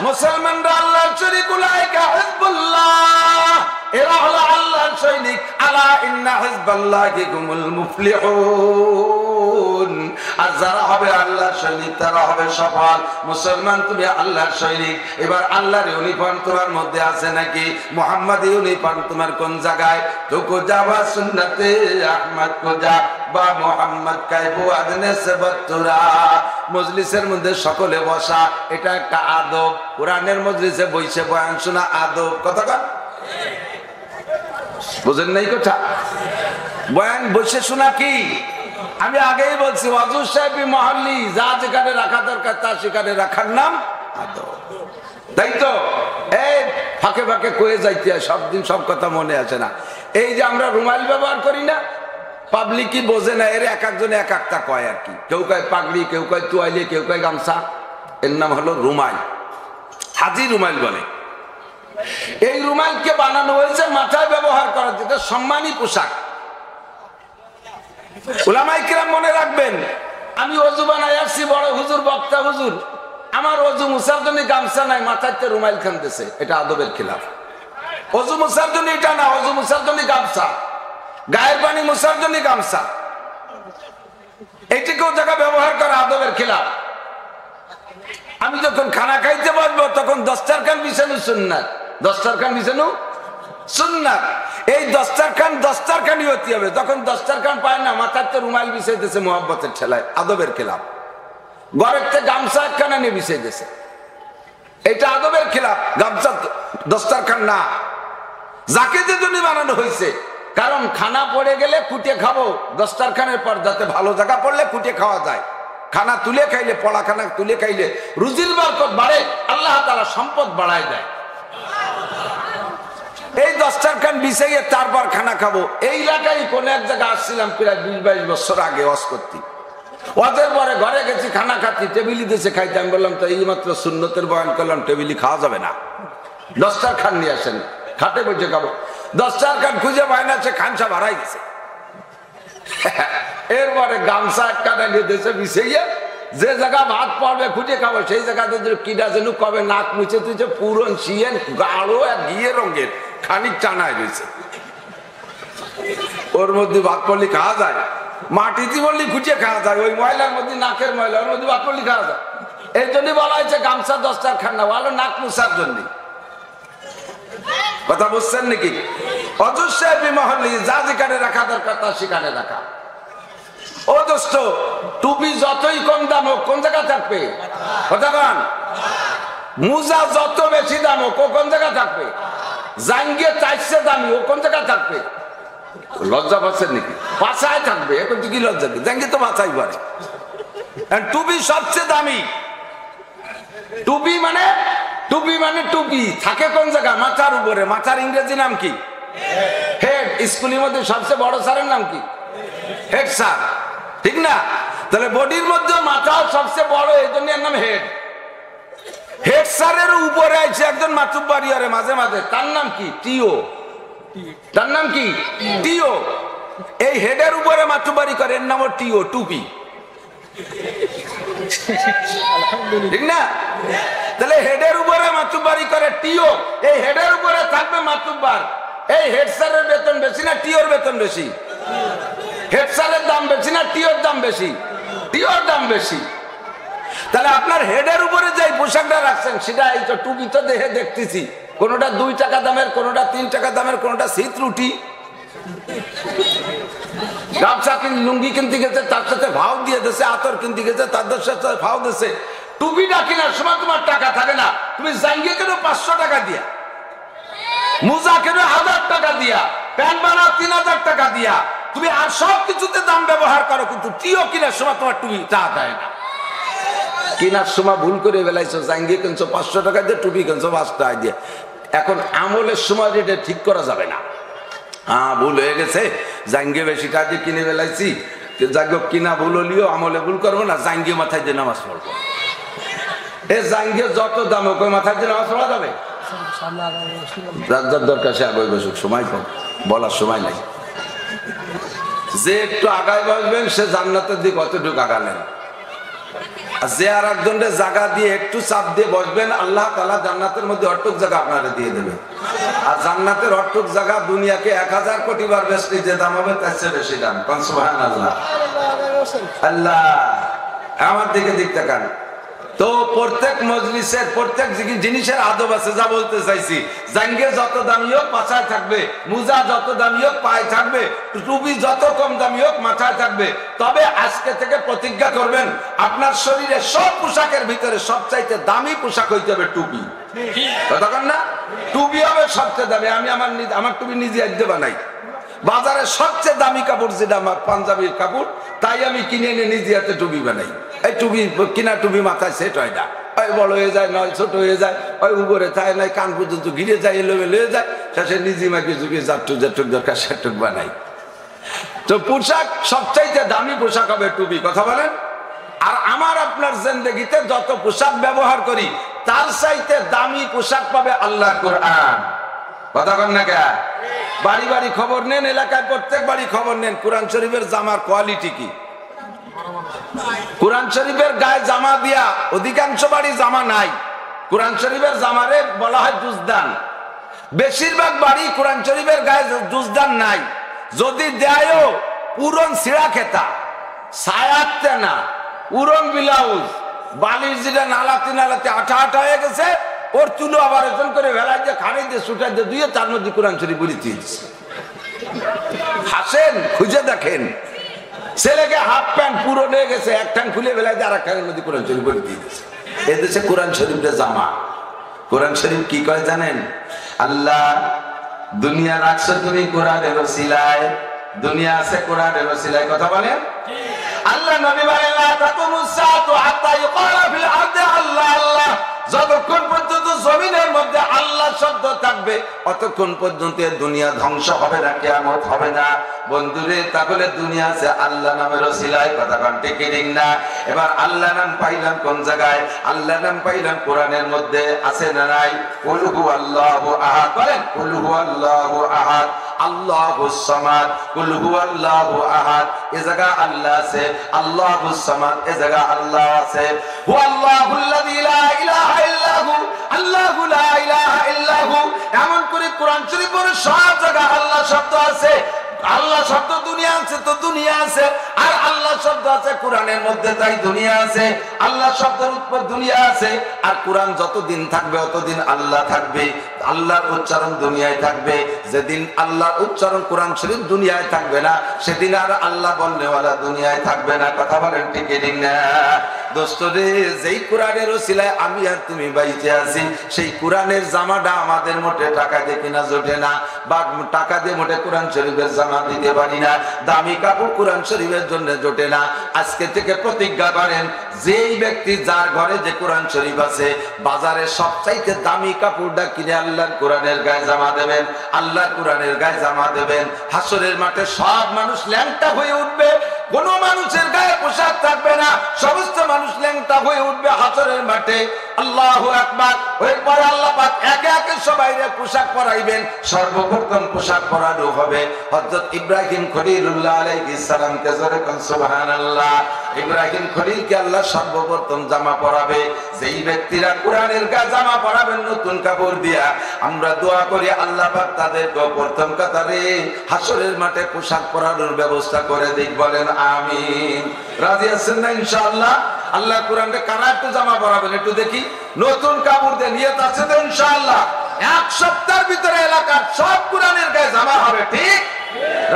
Speaker 1: মুসলমানরা আল্লাহর শরীক, উলাইকা হিজবুল্লাহ, এরা হলো আল্লাহর সৈনিক। আলা ইন্না হিজবাল্লাহি হুমুল মুফলিহুন। আর যারা হবে আল্লাহর সৈনিক, তারা হবে সফল। মুসলমান, তুমি আল্লাহর সৈনিক। এবার আল্লাহর ইউনিফর্ম তোমার মধ্যে আছে নাকি? মুহাম্মাদি ইউনিফর্ম তোমার কোন জায়গায়? তো কো যাওয়া সুন্নতে আহমদ কো যা বা মুহাম্মদ কাইবু আদনে সবতুরা। মজলিসের মধ্যে সকলে বসা, এটা একটা আদব। কোরআনের মজলিসে বইসে বয়ান শোনা আদব। কথা কন, বুঝেন নাই কথা? বয়ান বসে শোনা কি? আমি আগেই বলছি, ওয়াজুর সাহেবী মহল্লি, যা যেখানে রাখা দরকার তা সেখানে রাখার নাম আদব। তাই তো এই ফাঁকে ফাঁকে কয়ে যাইতে হয়, সব দিন সব কথা মনে আছে না। এই যে আমরা রুমাল ব্যবহার করি না, পাবলিকই বোঝে না, এর এক একজনে এক একটা কয় আর কি। কেউ কয় পাগড়ি, কেউ কয় তোয়ালে, কেউ কয় গামছা। এর নাম হলো রুমাল, হাজি রুমাল বলে। এই রুমালকে বানানো হয়েছে মাথায় ব্যবহার করার জন্য, সম্মানী পোশাক। উলামায়ে কিরাম মনে রাখবেন,
Speaker 2: আমি অজু বানাই আসছি, বড় হুজুর বক্তা হুজুর, আমার অজু মুসার জন্য গামছা নাই, মাথাতে রুমাইল খান দিছে, এটা আদবের খিলাফ। অজু মুসার জন্য এটা না, অজু মুসার জন্য গামছা, গায়ের পানি মুসার জন্য গামছা, এইটিকেও জায়গা ব্যবহার করা আদবের খিলাফ। আমি যখন খানা খাইতে বসবো তখন দস্তারখান বিছানো সুন্নাত, দস্তারখান বিছানো সুন্নাত। এই দস্তারখানই হতে হবে। তখন দস্তারখান পায় না, মাথার তো রুমাল বিছাইতেছে মোহাব্বতের ঠেলায়, আদবের খেলাফ। ঘরের থেকে গামছা একখানা নিয়ে বিছাইতেছে, এটা আদবের খেলাফ। গামছা দস্তারখান না, যাকে যে জন্য বানানো হয়েছে। কারণ খানা পড়ে গেলে কুটিয়ে খাবো, দস্তারখানের পর যাতে ভালো জায়গা পড়লে কুটিয়ে খাওয়া যায়। খানা তুলে খাইলে, পড়া খানা তুলে খাইলে রুজির বরকত বাড়ে, আল্লাহ তাআলা সম্পদ বাড়ায় দেয়। এই দস্তারখান বিছাইয়ে তারপর খানা খাবো। এই এলাকায় কোন এক জায়গায় আসছিলাম প্রায় 20-22 বছর আগে ওয়াজ করতে। ওয়াজের পরে ঘরে গেছি, খানা খাচ্ছি, টেবিলি দিয়েছে খাইতে। আমি বললাম তো এই মাত্র সুন্নতের বয়ান করলাম, টেবিলি খাওয়া যাবে না, দস্তারখান নিয়ে আসেন, খাটে বসে খাবো। দস্তারখান খুঁজে পায় না, সে খানসা ভাড়াই গেছে। এরপরে গামছা একখানা নিয়ে দিয়েছে বিছাইয়ে, যে জায়গা ভাত পড়বে খুঁজে খাবো, সেই জায়গাতে কিনা যেন কবে নাক মুছে তুইছে, পুরন শিয়েন গাঢ় এক ঘিয়ে রঙের খানিক টানায় রয়েছে, ওর মধ্যে ভাত পড়লি খাওয়া যায়, মাটিতে বললি খুঁজে খাওয়া যায়, ওই ময়লার মধ্যে, নাকের ময়লা, ওর মধ্যে ভাত পড়লি খাওয়া যায়। এই জন্য বলা হয়েছে গামছা দস্তারখান না, ভালো নাক মুছার জন্য। কথা বুঝছেন নাকি? অজস্র মহল্লি যা যেখানে রাখা দরকার তা সেখানে রাখা। ও দোস্ত, টুপি যতই কম দাম হোক কোন জায়গা থাকবে? কথা বল। মুজা যত বেশি দাম হোক ও কোন জায়গা থাকবে? জাঙ্গিয়ে চাইছে দামি ও কোন জায়গা থাকবে? লজ্জা পাচ্ছেন নাকি? পাছায় থাকবে। এখন তো কি লজ্জা কি? জাঙ্গি তো পাছাই পারে। টুপি সবচেয়ে দামি। টুপি মানে টুপি থাকে কোন জায়গা? মাথার উপরে। মাথার ইংরেজি নাম কি? হেড। স্কুলের মধ্যে সবচেয়ে বড় স্যারের নাম কি? হেড স্যার, ঠিক না? তাহলে বডির মধ্যে মাথাও সবচেয়ে বড়, এই জন্য এর নাম হেড। হেড স্যারের উপরে আছে একজন মাতুব্বারি আরে মাঝে মাঝে, তার নাম কি? টিও। তার নাম কি? টিও। এই হেডের উপরে মাতুব্বারি করে, এর নাম টিও, টুপি, ঠিক না? তাহলে হেডের উপরে মাতুব্বারি করে টিও, এই হেডের উপরে থাকবে মাতুব্বার। এই হেড স্যারের বেতন বেশি না টিওর বেতন বেশি? হেড স্যারের দাম বেশি না টিওর দাম বেশি? টিওর দাম বেশি। তাহলে আপনার হেডের উপরে যে পোশাকটা রাখছেন সেটা এই তো টুপি তো দেখে দেখতেছি, কোনটা 2 টাকা দামের, কোনটা 3 টাকা দামের, কোনটা শীত রুটি। গামছা লুঙ্গি কিনতে গেছে তার সাথে ভাও দিয়ে দিয়েছে, আতর কিনতে গেছে তাদের সাথে ভাও দিয়েছে। টুপিটা কেনার সময় তোমার টাকা থাকে না, তুমি জাঙ্গিয়ে কেন 500 টাকা দিয়া, মোজা কেন 1000 টাকা দিয়া, প্যান্ট বানাও 3000 টাকা দিয়া, তুমি আর সব কিছুতে দাম ব্যবহার করো, কিন্তু টিও কেনার সময় তোমার টুপি টা দেয় না। কেনার সময় ভুল করে বেলাইছো, জাঙ্গিয়ে কিনছো 500 টাকা দিয়ে, টুপি কিনছো 5 টাকা দিয়ে। এখন আমলের সময় এটা ঠিক করা যাবে না। ভুল হয়ে গেছে, জাঙ্গিয়ে বেশি টাকা দিয়ে কিনে বেলাইছি, জাঙ্গিয়ে কিনা ভুল হলিও আমলে ভুল করবো না, জাঙ্গিয়ে মাথায় দিয়ে নামাজ পড়বো। এ জাঙ্গিয়ে যত দাম হোক মাথায় দিয়ে নামাজ পড়া যাবে? যার যার দরকার সে আগে বসুক, সময় কম, বলার সময় নাই। যে একটু আগায় বসবেন সে জান্নাতের দিকে অতটুকু আগালেন, যে আর একজনের জায়গা দিয়ে একটু চাপ দিয়ে বসবেন, আল্লাহ তাআলা জান্নাতের মধ্যে অটুক জায়গা আপনারা দিয়ে দেবে। আর জান্নাতের অটুক জায়গা দুনিয়াকে 1000 কোটি বার বেশি যে দাম হবে তার চেয়ে বেশি দাম। সুবহানাল্লাহ। আল্লাহ আমার দিকে তাকান তো। প্রত্যেক মজলিসের প্রত্যেক জিনিসের আদব আছে। যা বলতে চাইছি, জাঙ্গিয়ে যত দামি হোক পাছায় থাকবে, মুজা যত দামি হোক পায়ে থাকবে, টুপি যত কম দামি হোক মাথায় থাকবে। তবে আজকে থেকে প্রতিজ্ঞা করবেন, আপনার শরীরে সব পোশাকের ভিতরে সবচাইতে দামি পোশাক হইতে হবে টুপি। তখন না টুপি হবে সবচেয়ে দামি। আমি আমার টুপি নিজে আনতে বানাই। বাজারে সবচেয়ে দামি কাপড় যেটা আমার পাঞ্জাবির কাপড়, তাই আমি কিনে এনে নিজে হাতে টুপি বানাই। এই টুপি কিনা টুপি মাথায় সেট হয় না, ওই বড় হয়ে যায়, নয় ছোট হয়ে যায়, ওই উপরে থাকে নাই, কান পর্যন্ত ঘিরে যায়, এলোমেলো হয়ে যায়, শেষে নিজে মাকে ঝুঁকে যেটুক দরকার সেটুক বানাই। তো পোশাক সবচাইতে দামি পোশাক হবে টুপি। কথা বলেন? আর আমার আপনার জিন্দেগিতে যত পোশাক ব্যবহার করি তার চাইতে দামি পোশাক পাবে আল্লাহর কোরআন। কথা বলেন না কে? বাড়ি বাড়ি খবর নেন, এলাকায় প্রত্যেক বাড়ি খবর নেন, কোরআন শরীফের জামার কোয়ালিটি কি। কোরআন শরীফের গায়ে জামা দিয়া অধিকাংশ বাড়ি জামা নাই। কোরআন শরীফের জামারে বলা হয় জুজদান। বেশিরভাগ বাড়ি কোরআন শরীফের গায়ে জুজদান নাই। যদি দেয়ও পুরন ছিঁড়া খেতা, ছায়াতে না, পুরন ব্লাউজ, বালিশ যেটা নালাতে নালাতে আঠা আঠা হয়ে গেছে, ওর চুলো আবার এরকম করে ভেলাই দিয়ে খাড়ি দিয়ে সুটাই দিয়ে দুইয়ে তার মধ্যে কোরআন শরীফ বলে দিয়েছে। হাসেন, খুঁজে দেখেন, ছেলেকে হাফ প্যান্ট পুরো নিয়ে গেছে, এক ঠ্যাং খুলে বেলায় দিয়ে আর এক ঠ্যাংয়ের মধ্যে কোরআন শরীফ বলে দিয়ে দিয়েছে। এদেশে কোরআন শরীফের জামা। কোরআন শরীফ কি কয় জানেন? আল্লাহ দুনিয়া রাখছো তুমি কোরআনের ওসিলায়, দুনিয়া আছে কোরআনের ওসিলায়। কথা বলেন। আল্লাহ নবী বলেন লা তাকুমুস সাআতু হাত্তা ইউকালা ফিল আরদি আল্লাহ আল্লাহ। যতক্ষণ পর্যন্ত জমিনের মধ্যে আল্লাহ শব্দ থাকবে অতক্ষণ পর্যন্ত দুনিয়া ধ্বংস হবে না, কিয়ামত হবে না। বন্ধুরে, তাহলে দুনিয়া আছে আল্লাহ নামের ওসিলায়। কথা কোন ঠিক ঠিক না? এবার আল্লাহ নাম পাইলাম কোন জায়গায়? আল্লাহ নাম পাইলাম কোরআনের মধ্যে, আছে না নাই? কুল হুয়াল্লাহু আহাদ। বলেন কুল হুয়াল্লাহু আহাদ, আল্লাহুস সামাদ। কুল হুয়াল্লাহু আহাদ, এ জায়গা আল্লাহ আছে। আল্লাহুস সামাদ, এ জায়গা আল্লাহ আছে। হুয়াল্লাহুল্লাযী লা ইলাহা ইল্লাহু, আল্লাহু লা ইলাহা ইল্লাহু। এমন করে কোরআন শরীফের সব জায়গা আল্লাহ শব্দ আছে। আল্লাহ শব্দ দুনিয়া আছে তো দুনিয়া আছে, আর আল্লাহ শব্দ আছে কোরআনের মধ্যে, তাই দুনিয়া আছে। আল্লাহ শব্দের উপর দুনিয়া আছে, আর কোরআন যতদিন থাকবে অতদিন আল্লাহ থাকবে। আল্লাহর উচ্চারণ দুনিয়ায় থাকবে। যেদিন আল্লাহর উচ্চারণ কোরআন শরীফ দুনিয়ায় থাকবে না, সেদিন আর আল্লাহ বলনেওয়ালা দুনিয়ায় থাকবে না। কথা বলেন ঠিক ঠিক না? দোস্তরে, যেই কোরআনের ওসিলায় আমি আর তুমি বাইচে আছি, সেই কোরআনের জামাটা আমাদের মোটে টাকা দিয়ে কিনা জোটে না, বা টাকা দিয়ে মোটে কোরআন শরীফের জামা দিতে পারি না। দামি কাপড় কোরআন শরীফের জন্য জোটে না। আজকে থেকে প্রতিজ্ঞা করেন, যেই ব্যক্তি যার ঘরে যে কোরআন শরীফ আছে, বাজারে সবচাইতে দামি কাপড়টা কিনে আল্লাহর কোরআনের গায়ে জামা দেবেন, আল্লাহর কোরআনের গায়ে জামা দেবেন। হাসরের মাঠে সব মানুষ ল্যাংটা হয়ে উঠবে, কোন মানুষের গায়ে পোশাক থাকবে না, সমস্ত মানুষ ল্যাংটা হয়ে উঠবে হাসরের মাঠে। আল্লাহু আকবার। এরপরে আল্লাহ পাক একে একে সবাইকে পোশাক পরাইবেন। সর্বপ্রথম পোশাক পরানো হবে হযরত ইব্রাহিম খলিলুল্লাহ আলাইহিস সালামকে। জোরে কোন সুবহানাল্লাহ। ইব্রাহিম খলিলকে আল্লাহ সর্বপ্রথম জামা পরাবে। যেই ব্যক্তিরা কোরআনের গায়ে জামা পরাবেন নতুন কাপড় দিয়া, আমরা দোয়া করি আল্লাহ পাক তাদেরকে প্রথম কাতারে হাসরের মাঠে পোশাক পরানোর ব্যবস্থা করে দিক। বলেন আমিন। রাজি আছেন না ইনশাআল্লাহ? আল্লাহ কোরআনকে কারা একটু জামা পরাবেন একটু দেখি, নতুন কাপড় দিয়ে। নিয়ত আছে তো ইনশাআল্লাহ? এক সপ্তাহের ভিতরে এলাকার সব কোরআনের গায়ে জামা হবে, ঠিক?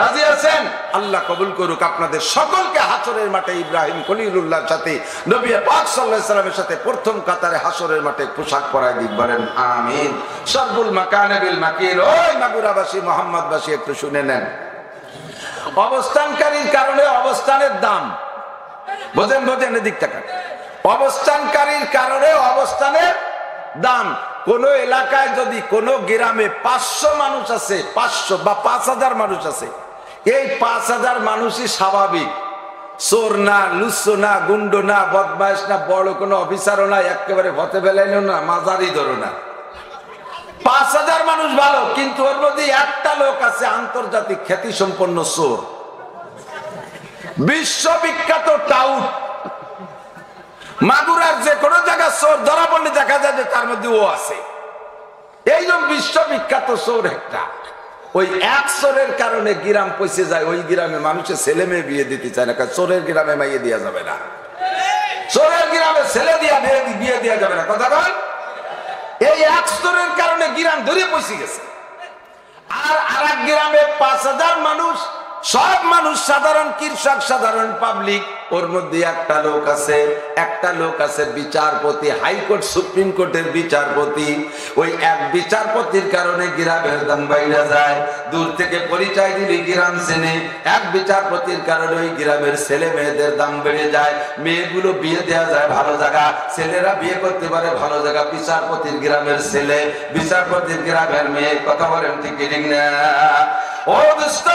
Speaker 2: রাজি আছেন? আল্লাহ কবুল করুক আপনাদের সকলকে। হাসরের মাঠে ইব্রাহিম খলিলুল্লাহর সাথে নবী পাক সাল্লাল্লাহু আলাইহি সাল্লামের সাথে প্রথম কাতারে হাসরের মাঠে পোশাক পরায় দিক। বলেন আমিন। সরবুল মাকানে বিল মাকিন। ওই মাগুরাবাসী, মোহাম্মদবাসী একটু শুনে নেন। অবস্থানকারীর কারণে অবস্থানের দাম। বোঝেন বোঝেন, এদিক তাকান। অবস্থানকারীর কারণে অবস্থানের দাম। কোন এলাকায় যদি কোন গ্রামে 500 মানুষ আছে, 500 বা 5000 মানুষ আছে, এই 5000 মানুষই স্বাভাবিক। চোর না, লুচ্ছো না, গুন্ড না, বদমাইশ না, বড় কোনো অফিসারও না, একেবারে হতে বেলাইও না, মাঝারি ধরো না। 5000 মানুষ ভালো, কিন্তু ওর মধ্যে একটা লোক আছে আন্তর্জাতিক খ্যাতি সম্পন্ন চোর, বিশ্ববিখ্যাত টাউট। মাগুরার যে কোনো জায়গায় চোর ধরা পড়লে দেখা যায় যে তার মধ্যে ও আছে। এইরকম বিশ্ববিখ্যাত চোর একটা। ওই এক চোরের কারণে গ্রাম পয়সে যায়। ওই গ্রামে মানুষের ছেলে মেয়ে বিয়ে দিতে চায় না, কারণ চোরের গ্রামে মাইয়ে দেওয়া যাবে না, চোরের গ্রামে ছেলে দিয়া বিয়ে দেওয়া যাবে না। কথা বল। এই এক চোরের কারণে গ্রাম ধরে পয়সে গেছে। আর আরেক গ্রামে 5000 মানুষ, সব মানুষ সাধারণ কৃষক, সাধারণ পাবলিক। ওর মধ্যে একটা লোক আছে বিচারপতি, হাইকোর্ট সুপ্রিম কোর্টের বিচারপতি। ওই এক বিচারপতির কারণে গ্রামের দাম বাইরে যায়। দূর থেকে পরিচয় দিলে গ্রাম চেনে। এক বিচারপতির কারণে ওই গ্রামের ছেলে মেয়েদের দাম বেড়ে যায়। মেয়েগুলো বিয়ে দেওয়া যায় ভালো জায়গা, ছেলেরা বিয়ে করতে পারে ভালো জায়গা। বিচারপতির গ্রামের ছেলে, বিচারপতির গ্রামের মেয়ে। কথা বলেন ঠিক না? ও দোস্ত,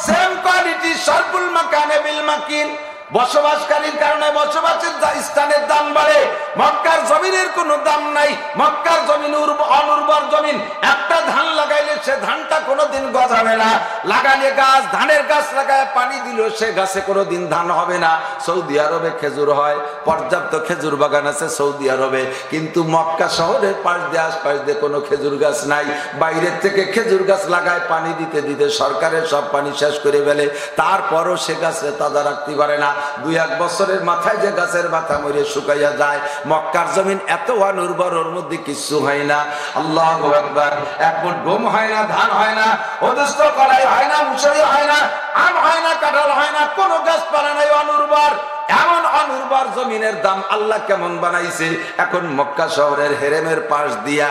Speaker 2: সেম কোয়ালিটি সরবুল মাকানে বিল মাকিন। বসবাসকারীর কারণে বসবাসের স্থানের দাম বাড়ে। মক্কার জমিনের কোনো দাম নাই। মক্কার জমিন অনুর্বর জমিন। একটা ধান লাগাইলে সে ধানটা কোনোদিন গজাবে না। লাগালে গাছ, ধানের গাছ লাগায় পানি দিল সে গাছে কোনোদিন ধান হবে না। সৌদি আরবে খেজুর হয়, পর্যাপ্ত খেজুর বাগান আছে সৌদি আরবে, কিন্তু মক্কা শহরের পাশ দিয়ে আশপাশ দিয়ে কোনো খেজুর গাছ নাই। বাইরের থেকে খেজুর গাছ লাগায় পানি দিতে দিতে সরকারের সব পানি শেষ করে ফেলে, তারপরও সে গাছে তাজা রাখতে পারে না। 2-1 বছরের মাথায় যে গাছের মাথা মরে শুকাইয়া যায়। মক্কার জমিন এত অনুর্বর, ওর মধ্যে কিছু হয় না। আল্লাহু আকবার। এক মুঠ গম হয় না, ধান হয় না, অদস্ত কলাই হয় না, মুসুরি হয় না, আম হয় না, কাঁঠাল হয় না, কোনো গাছপালা নাই, অনুর্বর। এমন অনুর্বর জমিনের দাম আল্লাহ কেমন বানাইছে। এখন মক্কা শহরের হেরেমের পাশ দিয়া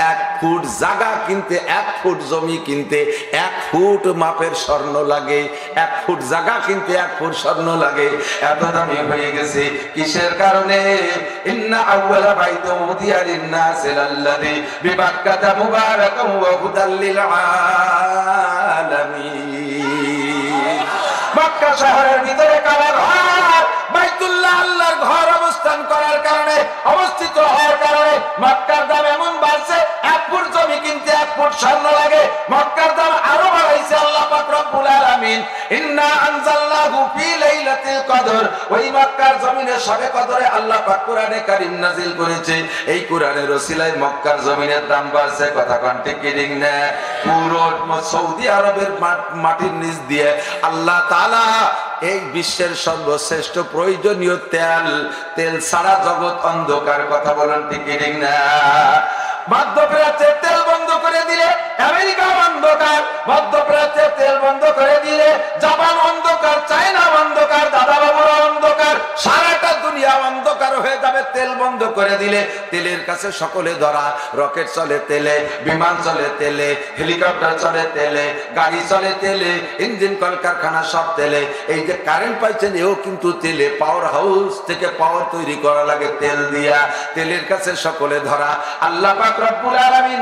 Speaker 2: 1 ফুট জায়গা কিনতে, 1 ফুট জমি কিনতে 1 ফুট মাপের স্বর্ণ লাগে। 1 ফুট জায়গা কিনতে 1 ফুট স্বর্ণ লাগে। এত দামি হয়ে গেছে কিসের কারণে? ইন্না আউওয়ালা বাইতুন উদিয়া লিন-নাসি লাল্লাযী বিবাক্কাতা মুবারাকান ওয়া হুদাল লিল আলামিন। মক্কা শহরের ভিতরে কাবা ঘর, বাইতুল্লাহ আল্লাহর ঘর অবস্থান করার কারণে, অবস্থিত হওয়ার কারণে মক্কার দাম এমন বাড়ছে, 1 ফুট জমি কিনতে 1 ফুট স্বর্ণ লাগে। মক্কার দাম আরো বাড়াইছে আল্লাহ পাক রব্বুল আলামিন। ইন্না আনজালনাহু ফি লাইলাতিল কদর। ওই মক্কার জমিনে শবে কদরে আল্লাহ পাক কোরআনে কারীম নাযিল করেছে। এই কোরআনের ওসিলায় মক্কার জমিনের দাম বাড়ছে। কথা কোন ঠিক কি ঠিক না? পুরো সৌদি আরবের মাটির নিচ দিয়ে আল্লাহ তাআলা এই বিশ্বের সর্বশ্রেষ্ঠ প্রয়োজনীয় তেল ছাড়া জগৎ অন্ধকার। কথা বলেন ঠিক কি ঠিক না? মধ্যপ্রাচ্যের তেল বন্ধ করে দিলে আমেরিকা অন্ধকার, মধ্যপ্রাচ্যের তেল বন্ধ করে দিলে জাপান অন্ধকার, চায়না অন্ধকার, দাদা বাবুরা অন্ধকার, সারাটা দুনিয়া অন্ধকার হয়ে যাবে তেল বন্ধ করে দিলে। তেলের কাছে সকলে ধরা। রকেট চলে তেলে, বিমান চলে তেলে, হেলিকপ্টার চলে তেলে, গাড়ি চলে তেলে, ইঞ্জিন কলকারখানা সব তেলে। এই যে কারেন্ট পাইছেন এও কিন্তু তেলে। পাওয়ার হাউস থেকে পাওয়ার তৈরি করা লাগে তেল দিয়া। তেলের কাছে সকলে ধরা। আল্লাহ পাক রব্বুল আলামিন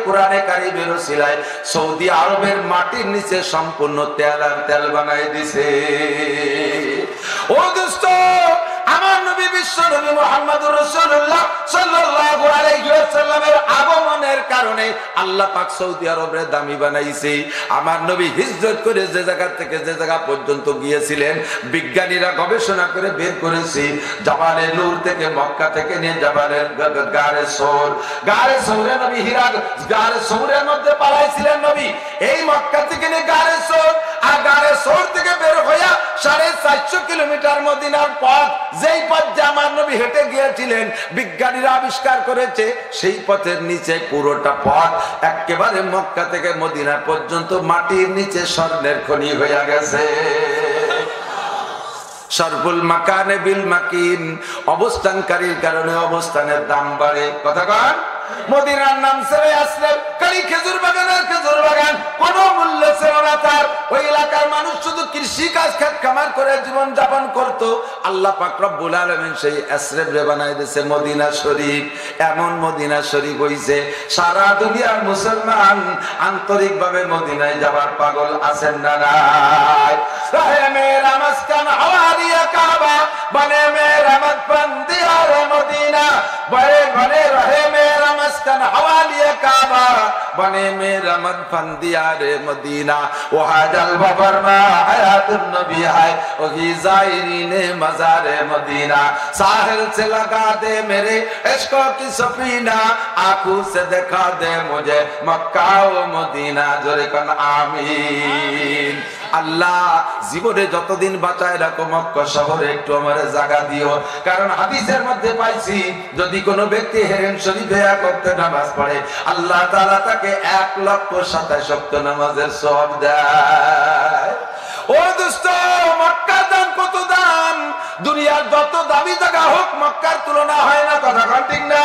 Speaker 2: কোরআনে কারীমের ওসিলায় সৌদি আরবের মাটির নিচে সম্পূর্ণ তেল আর তেল বানাই দিছে। ও দোস্ত, আমার নবী বিশ্ব নবী মুহাম্মদুর রাসূলুল্লাহ সাল্লাল্লাহু আলাইহি ওয়াসাল্লামের আগমনের কারণে আল্লাহ পাক সৌদি আরবের দামি বানাইছে। আমার নবী হিজরত করে যে জায়গা থেকে যে জায়গা পর্যন্ত গিয়েছিলেন, বিজ্ঞানীরা গবেষণা করে বের করেছে জাবালে নূর থেকে, মক্কা থেকে নিয়ে জাবালে গারে সৌর, গারে সৌরে নবী হীরা, গারে সৌরের মধ্যে পালাইছিলেন নবী। এই মক্কা থেকে নিয়ে গারে সৌর, আর গারে সৌর থেকে বের হইয়া 450 কিলোমিটার মদিনার পথ, যেই পথ আমার নবী হেঁটে গিয়েছিলেন, বিজ্ঞানীরা আবিষ্কার করেছে সেই পথের নিচে পুরোটা পথ একেবারে মক্কা থেকে মদিনা পর্যন্ত মাটির নিচে স্বর্ণের খনি হয়ে গেছে। সরফুল মাকানে বিল মাকিন। অবস্থানকারীর কারণে অবস্থানের দাম বাড়ে। কথা কন। মদিনার নাম ছেড়ে আসলেন খালি খেজুর বাগান আর খেজুর বাগান, কোন মূল্য ছিল না তার। ওই এলাকার মানুষ শুধু কৃষি কাজ, খেত খামার করে জীবন যাপন করত। আল্লাহ পাক রব্বুল আলামিন সেই আশ্রয় রে বানাই দিয়েছে মদিনা শরীফ। এমন মদিনা শরীফ হইছে সারা দুনিয়ার মুসলমান আন্তরিক ভাবে মদিনায় যাবার পাগল আছেন না নাই? রহে মেরা মাসকান হাওয়ারিয়া কাবা, বনে মেরা মদফন দিয়ার মদিনা, বনে বনে রহে মেরা মাসকান হাওয়ালিয়া কাবা, বনে মেরা মদফন দিয়ার মদিনা। ওহা জলবা ফরমা হায়াতুন নবী है वही ज़ायरीने मज़ारे मदीना, साहिल से लगा दे मेरे इश्क़ों की सफीना, आँखों से दिखा दे मुझे मक्का व मदीना। जोरे कन आमीन। আল্লাহ জীবনে যতদিন বাঁচায় রাখো মক্কা শহরে একটু আমারে জায়গা দিও। কারণ হাদিসের মধ্যে পাইছি যদি কোনো ব্যক্তি হেরেম শরীফে এক ওয়াক্ত নামাজ পড়ে আল্লাহ তাআলা তাকে 1,27,000 নামাজের সওয়াব দেয়। ও দোস্ত, মক্কার দাম কত দাম? দুনিয়ার যত দামি জায়গা হোক মক্কার তুলনা হয় না। কথা ঠিক না?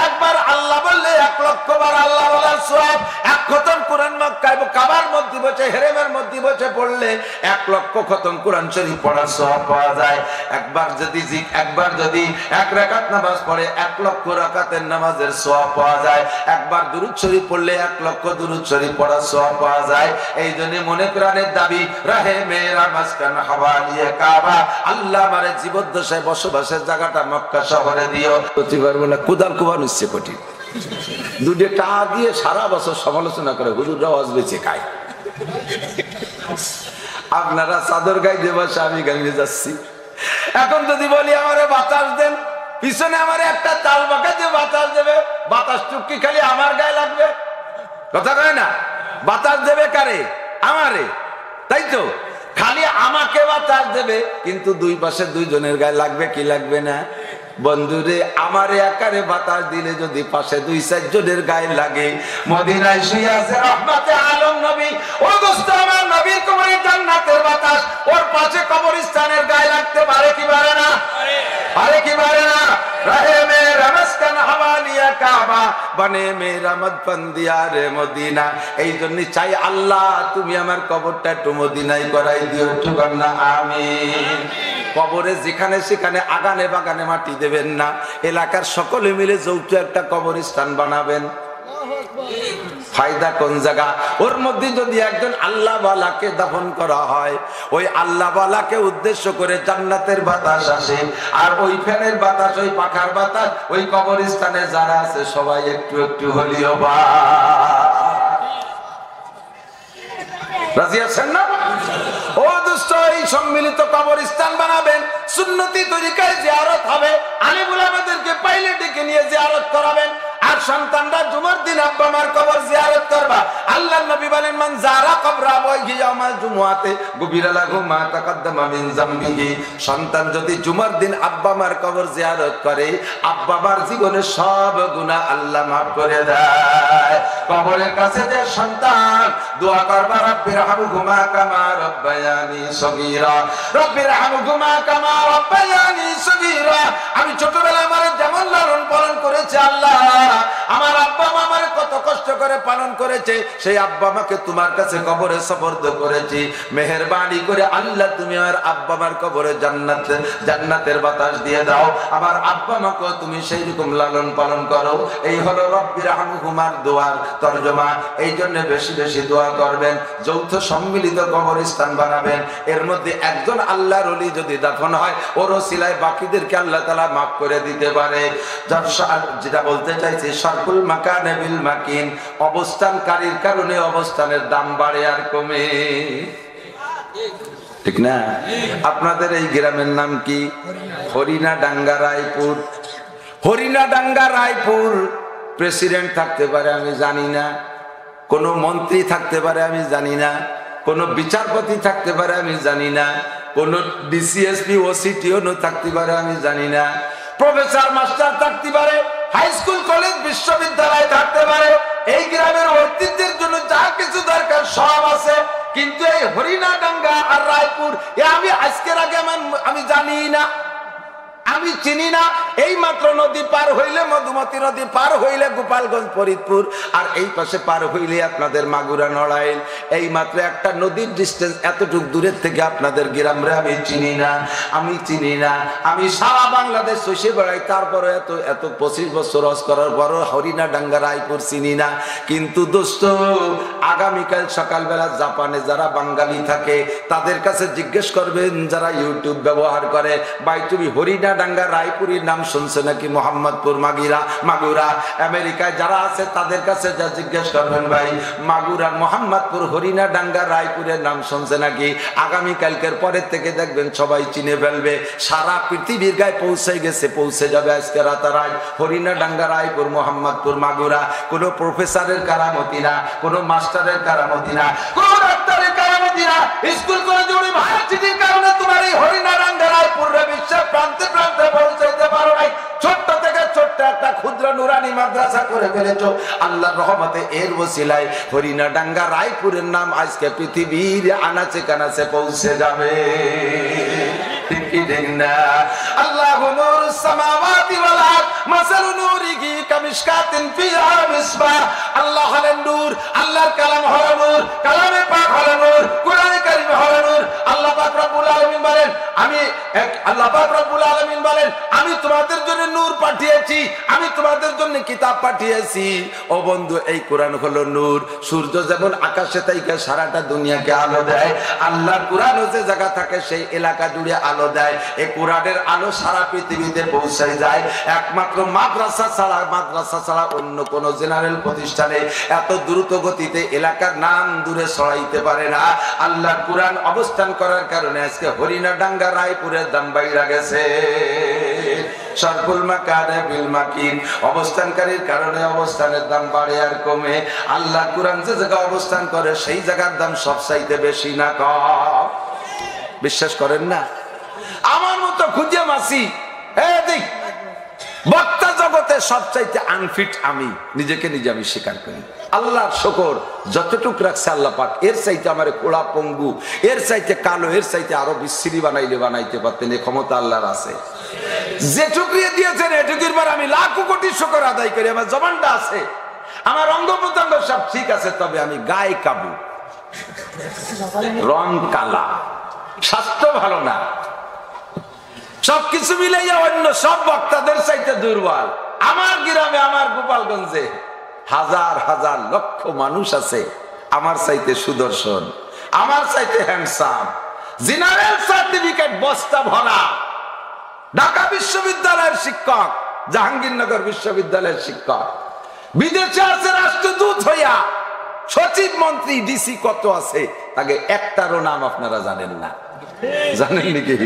Speaker 2: একবার আল্লাহ বললে 1,00,000 বার আল্লাহ বলার সওয়াব, 1 খতম কোরআন মক্কায় কাবার মধ্যে বসে হেরেমের মধ্যে বসে পড়লে 1 লক্ষ খতম কোরআন শরীফ পড়ার সওয়াব পাওয়া যায়। একবার যদি 1 রাকাত নামাজ পড়ে 1 লক্ষ রাকাতের নামাজের সওয়াব পাওয়া যায়। একবার দুরূদ শরীফ পড়লে 1 লক্ষ দুরূদ শরীফ পড়ার সওয়াব পাওয়া যায়। এই জন্য মনে প্রাণের দাবি, রাহে মেরা মাসকান হাওয়ালিয়ে কাবা, আল্লাহ আমারে জীবদ্দশায় বসবাসের জায়গাটা মক্কা শহরে দিও। করতে পারবো না, কুদাল কুবান হচ্ছে কঠিন। দুটো টাকা দিয়ে সারা বছর সমালোচনা করে হুজুররা ওয়াজ বেচে খায়। আপনারা চাদর গায়ে দেবা, আমি গাইতে যাচ্ছি। এখন যদি বলি আমারে বাতাস দেন, পিছনে আমার একটা তাল বাঁকা দিয়ে বাতাস দেবে, বাতাস টুকি খালি আমার গায়ে লাগবে, কথা কয় না? বাতাস দেবে কারে? আমারে, তাই তো? খালি আমাকে বাতাস দেবে, কিন্তু দুই পাশে দুইজনের গায়ে লাগবে কি লাগবে না? বন্ধুরে, আমারে আকারে বাতাস দিলে যদি পাশে 2-4 জনের গায়ে লাগে, মদিনায় শুয়ে আছে রহমতে আলম নবী, ও দোস্ত আমার নবীর কবরে জান্নাতের বাতাস ওর পাশে কবরস্থানের গায়ে লাগতে পারে কি পারে না? পারে কি পারে না? রাহে মেরা মাসকান হাওয়ালিয়া কাবা, বনে মেরা মদফন দিয়ারে মদিনা। এই জন্য চাই আল্লাহ তুমি আমার কবরটা একটু মদিনায় করাই দিও, একটু না আমিন। কবরে যেখানে সেখানে আগানে বাগানে মাটি দেবেন না, এলাকার সকলে মিলে যৌথ একটা কবরস্থান বানাবেন। ফায়দা কোন জায়গা? ওর মধ্যে যদি একজন আল্লাহ ওয়ালাকে দাফন করা হয়, ওই আল্লাহ ওয়ালাকে উদ্দেশ্য করে জান্নাতের বাতাস আসে, আর ওই ফ্যানের বাতাস, ওই পাখার বাতাস ওই কবরস্থানে যারা আছে সবাই একটু একটু হলিও বা রাজি আছেন না? ও দোস্ত, এই সম্মিলিত কবরস্থান বানাবেন, সুন্নতি তরিকায় জিয়ারত হবে, আলিম উলামাদেরকে পাইলে ডেকে নিয়ে জিয়ারত করাবেন। আর সন্তানরা জুমার দিন আব্বা মার কবর জিয়ারত করবা। আল্লাহর নবী বলেন, মান যারা কবরা ওয়াহি ইয়াউমাল জুমআতে গুফিরা লাহু মা তাকাদ্দামা মিন যামবিহি। সন্তান যদি জুমার দিন আব্বা মার কবর জিয়ারত করে, আব্বা মার জীবনের সব গুনাহ আল্লাহ মাফ করে দেয়। কবরের কাছে যে সন্তান দোয়া করবা, রব্বির হামহুমা কামা রব্বায়ানি সগীরা, রব্বির হামহুমা কামা রব্বায়ানি সগীরা। আমি ছোটবেলায় আমার যেমন লালন পালন করেছি আল্লাহ, আমার আব্বা মা আমারে কত কষ্ট করে পালন করেছে, সেই আব্বা মাকে তোমার কাছে কবরে সুপর্দ করেছি। মেহেরবানি করে আল্লাহ তুমি আমার আব্বা মার কবরে জান্নাতের বাতাস দিয়ে দাও, আমার আব্বা মাকে তুমি সেই রকম লালন পালন করো। এই হলো রব্বির হামহুমার দোয়ার তরজমা। এই জন্য বেশি বেশি দোয়া করবেন, যৌথ সম্মিলিত কবরস্থান বানাবেন। এর মধ্যে একজন আল্লাহর ওলি যদি দাফন হয়, ওর ওসিলায় বাকিদেরকে আল্লাহ তাআলা মাফ করে দিতে পারে। যেটা বলতে চাইছি, শারকুল মাকানে বিল মাকিন, অবস্থানকারীর কারণে অবস্থানের দাম বাড়ে আর কমে, ঠিক না? আপনাদের এই গ্রামের নাম কি? হরিণাডাঙ্গা রায়পুর। হরিণাডাঙ্গা রায়পুর প্রেসিডেন্ট থাকতে পারে আমি জানি না, কোন মন্ত্রী থাকতে পারে আমি জানি না, কোন বিচারপতি থাকতে পারে আমি জানি না, কোন ডিসিএসপি ওসিটিও থাকতে পারে আমি জানি না, প্রফেসর মাস্টার থাকতে পারে, হাই স্কুল কলেজ বিশ্ববিদ্যালয় থাকতে পারে। এই গ্রামের ঐতিহ্যের জন্য যা কিছু দরকার সব আছে, কিন্তু এই হরিণাডাঙ্গা আর রায়পুর আমি আজকের আগে আমি জানি না, আমি চিনি না। এই মাত্র নদী পার হইলে, মধুমতি নদী পার হইলে গোপালগঞ্জ ফরিদপুর, আর এই পাশে পার হইলে আপনাদের মাগুরা নড়াইল। এই মাত্র একটা নদীর ডিস্টেন্স, এতটুক দূরের থেকে আপনাদের গ্রামরে আমি চিনি না, আমি চিনি না। আমি সারা বাংলাদেশ চষে বেড়াই, তারপরে এত 25 বছর হজ করার পরও হরিণাডাঙ্গা রায়পুর চিনি না। কিন্তু দোস্ত, আগামীকাল সকালবেলা জাপানে যারা বাঙালি থাকে তাদের কাছে জিজ্ঞেস করবেন, যারা ইউটিউব ব্যবহার করে, ভাই তুমি হরিণাডাঙ্গা রায়পুরের নাম শুনছে নাকি? মোহাম্মদপুর মাগুরা আমেরিকায় যারা আছে তাদের কাছে যা জিজ্ঞেস করবেন, ভাই মাগুরা মোহাম্মদপুর হরিণাডাঙ্গা রায়পুরের নাম শুনছে নাকি? আগামীকালকের পরের থেকে দেখবেন সবাই চিনে ফেলবে। সারা পৃথিবীর গায়ে পৌঁছে যাবে আজকে রাতারাত হরিণাডাঙ্গা রায়পুর মোহাম্মদপুর মাগুরা। কোনো প্রফেসরের কারামতি না, কোনো মাস্টারের কারামতি না, কোনো ডাক্তারের কারামতি না, স্কুল কলেজে ইউনিভার্সিটির কারণে তোমার এই হরিণাডাঙ্গা রায়পুরের বিশ্বের প্রান্তে প্রান্তে পৌঁছাইতে পারো নাই। ছোট্ট থেকে ছোট্ট একটা ক্ষুদ্র নুরানি মাদ্রাসা করে ফেলেছো। আল্লাহর রহমতে এর ওসিলায় হরিণাডাঙ্গা রায়পুরের নাম আজকে পৃথিবীর আনাচে কানাচে পৌঁছে যাবে। কি ঠিক না? আল্লাহু নূরুস সামাওয়াতি ওয়াল আরদ মাসালু নূরিহি কামিশকাতিন ফিহা মিসবাহ। আল্লাহ হলেন নূর, আল্লাহর কালাম হলো নূর, কালামে পাক হলো নূর, কোরআনে কারীম হলো নূর। আল্লাহ পাক রব্বুল আলামিন বলেন আল্লাহ পাক রব্বুল আলামিন বলেন আমি তোমাদের জন্য নূর পাঠিয়েছি, আমি তোমাদের জন্য কিতাব পাঠিয়েছি। ও বন্ধু, এই কোরআন হলো নূর। সূর্য যেমন আকাশে থেকে সারাটা দুনিয়াকে আলো দেয়, আল্লাহর কোরআন যে জায়গা থাকে সেই এলাকা জুড়ে আলো দেয়। এই কোরআনের আলো সারা পৃথিবীতে পৌঁছায় যায়। একমাত্র মাদ্রাসা ছাড়া অন্য কোন জেনারেল প্রতিষ্ঠানে এত দ্রুত গতিতে এলাকার নাম দূরে ছড়াইতে পারে না। আল্লাহর কোরআন অবস্থান করার কারণে আজকে হরিণাডাঙ্গা রায়পুরের দাম বাইরা গেছে। সরকুল মাকানে বিল মাকিন, অবস্থানকারীর কারণে অবস্থানের দাম বাড়ে আর কমে। আল্লাহ কোরআন যে জায়গায় অবস্থান করে সেই জায়গার দাম সবচাইতে বেশি না কম? বিশ্বাস করেন না? আমার মতো খুঁজে মাসি দেখ বক্তা জগতে সবচাইতে আনফিট আমি, নিজেকে নিজে আমি স্বীকার করি। আল্লাহর শুকর, যতটুক রাখছে আল্লাহ পাক, এর চাইতে আমার কোড়া পঙ্গু, এর চাইতে কালো, এর চাইতে আরো বিশ্রী বানাইতে পারতেন। এই ক্ষমতা আল্লাহর আছে। যেটুকুয়ে দিয়েছেন এটুকুর পর আমি লাখো কোটি শুকর আদায় করি। আমার জবানটা আছে, আমার অঙ্গ প্রত্যঙ্গ সব ঠিক আছে, তবে আমি গায়ে কাবু, রং কালা, স্বাস্থ্য ভালো না, সবকিছু মিলাইয়া অন্য সব বক্তাদের চাইতে দুর্বল। আমার গ্রামে, আমার গোপালগঞ্জে হাজার হাজার লক্ষ মানুষ আছে আমার চাইতে সুদর্শন, আমার চাইতে হ্যান্ডসাম, জেনারেল সার্টিফিকেট বস্তা ভরা। ঢাকা বিশ্ববিদ্যালয়ের শিক্ষক, জাহাঙ্গীরনগর বিশ্ববিদ্যালয়ের শিক্ষক, বিদেশে আছে রাষ্ট্রদূত হইয়া, সচিব, মন্ত্রী, ডিসি কত আছে, তাকে একটারও নাম আপনারা জানেন না। জানেন নাকি?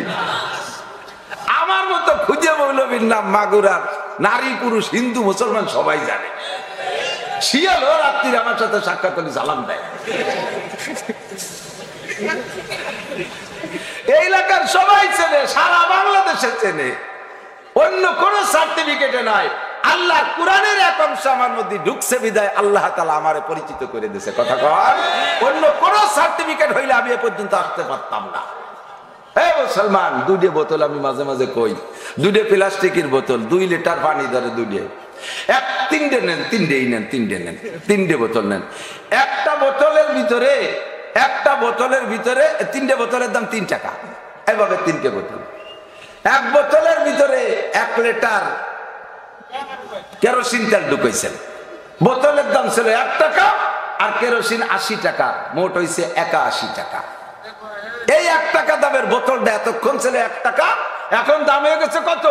Speaker 2: আমার মতো খুঁজে মৌলবীর নাম মাগুরার নারী পুরুষ হিন্দু মুসলমান সবাই জানে। শিয়ালও রাত্রির আমার সাথে সাক্ষাৎ হলে সালাম দেয়। এই এলাকার সবাই চেনে, সারা বাংলাদেশে চেনে। অন্য কোন সার্টিফিকেটে নাই, আল্লাহ কোরআনের এক অংশ আমার মধ্যে ঢুকছে বিদায় আল্লাহ তাআলা আমারে পরিচিত করে দিয়েছে। কথা কর, অন্য কোন সার্টিফিকেট হইলে আমি এ পর্যন্ত আসতে পারতাম না। মুসলমান, দুইটা বোতল আমি মাঝে মাঝে কই, দুইটা প্লাস্টিকের বোতল, 2 লিটার পানি ধরে দুইটা, তিনটে নেন, তিনটে বোতল নেন। একটা বোতলের ভিতরে 3টে বোতলের দাম 3 টাকা। এভাবে 3টে বোতল, এক বোতলের ভিতরে 1 লিটার কেরোসিন তেল ঢুকাইছেন। বোতলের দাম ছিল 1 টাকা আর কেরোসিন 80 টাকা, মোট হয়েছে 81 টাকা। এই 1 টাকা দামের বোতলটা এতক্ষণ ছিল 1 টাকা, এখন দাম হয়ে গেছে কত?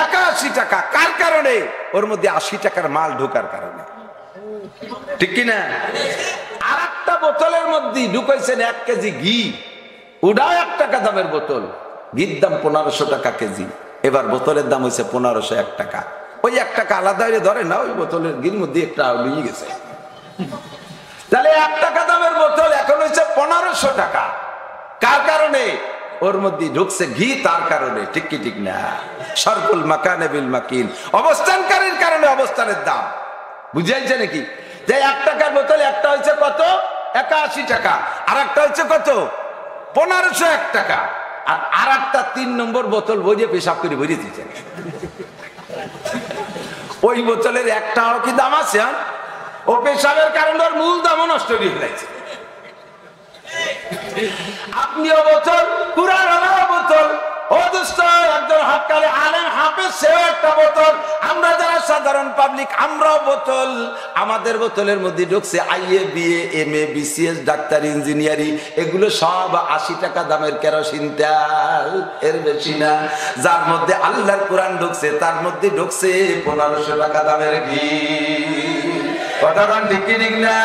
Speaker 2: 81 টাকা। কার কারণে? ওর মধ্যে 80 টাকার মাল ঢোকার কারণে, ঠিক কিনা? আর একটা বোতলের মধ্যে ঢুকাইছেন 1 কেজি ঘি, ওটাও 1 টাকা দামের বোতল, ঘির দাম 1500 টাকা কেজি। এবার বোতলের দাম হয়েছে 1501 টাকা। ওই 1 টাকা আলাদা হয়ে ধরে না, ওই বোতলের ঘির মধ্যে একটা লিয়ে গেছে। তাহলে 1 টাকা দামের বোতল এখন হয়েছে 1500 টাকা। কার কারণে? ওর মধ্যে ঢুকছে ঘি, তার কারণে, ঠিক কি ঠিক না? সরকুল মাকানে বিল মাকিন, অবস্থানকারীর কারণে অবস্থানের দাম। বুঝাইছে নাকি? যে 1 টাকার বোতল একটা হয়েছে কত? 81 টাকা, আর একটা হচ্ছে কত? 1501 টাকা। আর একটা 3 নম্বর বোতল বইয়ে পেশাব করে ভরিয়ে দিচ্ছেন। ওই বোতলের একটাও কি দাম আছে? ও পেশাবের কারণে ওর মূল দামও নষ্ট হয়ে গেছে। আপনিও বোতল, কুরআন ওয়ালা বোতল, ও দোস্ত একজন হক্কারে আলেম হাফেজ সেও একটা বোতল, আমরা যারা সাধারণ পাবলিক আমরাও বোতল। আমাদের বোতলের মধ্যে ঢুকছে আইএ, বিএ, এমএ, বিসিএস, ডাক্তার, ইঞ্জিনিয়ারিং, এগুলো সব 80 টাকা দামের কেরোসিন তেল, এর বেশি না। যার মধ্যে আল্লাহর কোরআন ঢুকছে তার মধ্যে ঢুকছে 1500 টাকা দামের ঘি। কথাটা ঠিক কি ঠিক না?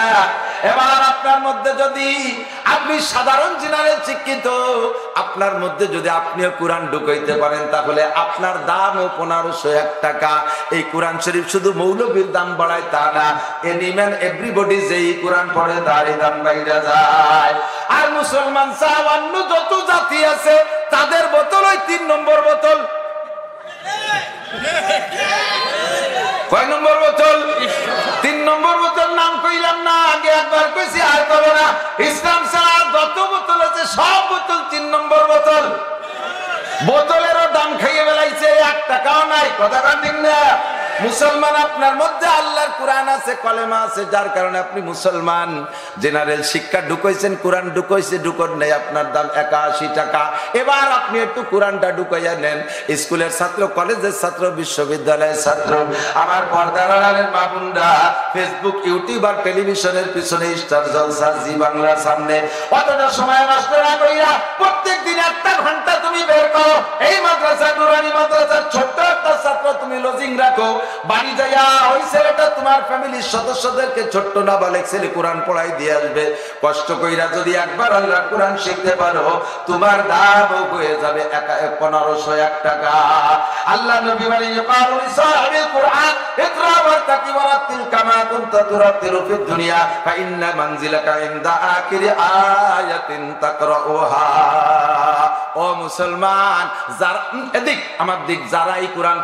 Speaker 2: এবার আপনার মধ্যে যদি আপনি সাধারণ জেনারেল শিক্ষিত, আপনার মধ্যে যদি আপনিও কোরআন ঢুকাইতে পারেন, তাহলে আপনার দামও 1501 টাকা। এই কোরআন শরীফ শুধু মৌলবীর দাম বাড়ায় তা না, এনিম্যান এভরিবডি যেই কোরআন পড়ে তারই দাম বাইরে যায়। আর মুসলমান ছাড়া অন্য যত জাতি আছে তাদের বোতল ওই 3 নম্বর বোতল। কয় নম্বর বোতল? 3 নম্বর বোতল। নাম কইলাম না, আগে একবার কইছি, আর কব না। ইসলাম ছাড়া যত বোতল আছে সব বোতল 3 নম্বর বোতল। বোতলেরও দাম খাইয়ে বেলাইছে, 1 টাকাও নাই। কথা ঠিক না? মুসলমান আপনার মধ্যে আল্লাহর কোরআন আছে, কলেমা আছে, যার কারণে আপনি মুসলমান। জেনারেল শিক্ষা ঢুকাইছেন, কোরআন ঢুকাইছে, ঢুকন নেই, আপনার দাম 81 টাকা। এবার আপনি একটু কোরআনটা ঢুকাইয়া নেন। স্কুলের ছাত্র, কলেজের ছাত্র, বিশ্ববিদ্যালয়ের ছাত্র, আমার পর্দার আড়ালের মা বোনরা, ফেসবুক, ইউটিউব আর টেলিভিশনের পিছনে স্টার জলসা, জি বাংলার সামনে অতটা সময় নষ্ট না কইরা প্রত্যেক দিন 1 ঘন্টা তুমি বের করো। এই মাদ্রাসা, নুরানি মাদ্রাসার ছোট্ট একটা ছাত্র তুমি লজিং রাখো। বাড়ি যাইয়া ওই ছেলেটা তোমার ফ্যামিলির সদস্যদেরকে, ছোট্ট নাবালেক ছেলে, কোরআন পড়াই দিয়ে আসবে। কষ্ট কইরা যদি একবার আল্লাহ কোরআন শিখতে পারো, তোমার দাম হয়ে যাবে 1501 টাকা। আল্লাহ নবী বলেন, ইকরাউ সাহিবুল কোরআন ইকরা ওয়ারতাকি ওয়ারাতিল কামা কুনতা তুরাতিলু ফিদ দুনিয়া ফা ইন্না মানজিলাকা ইনদা আখিরি আয়াতিন তাকরাউহা। ও মুসলমান, যারা এদিক আমার দিক, যারাই কোরআন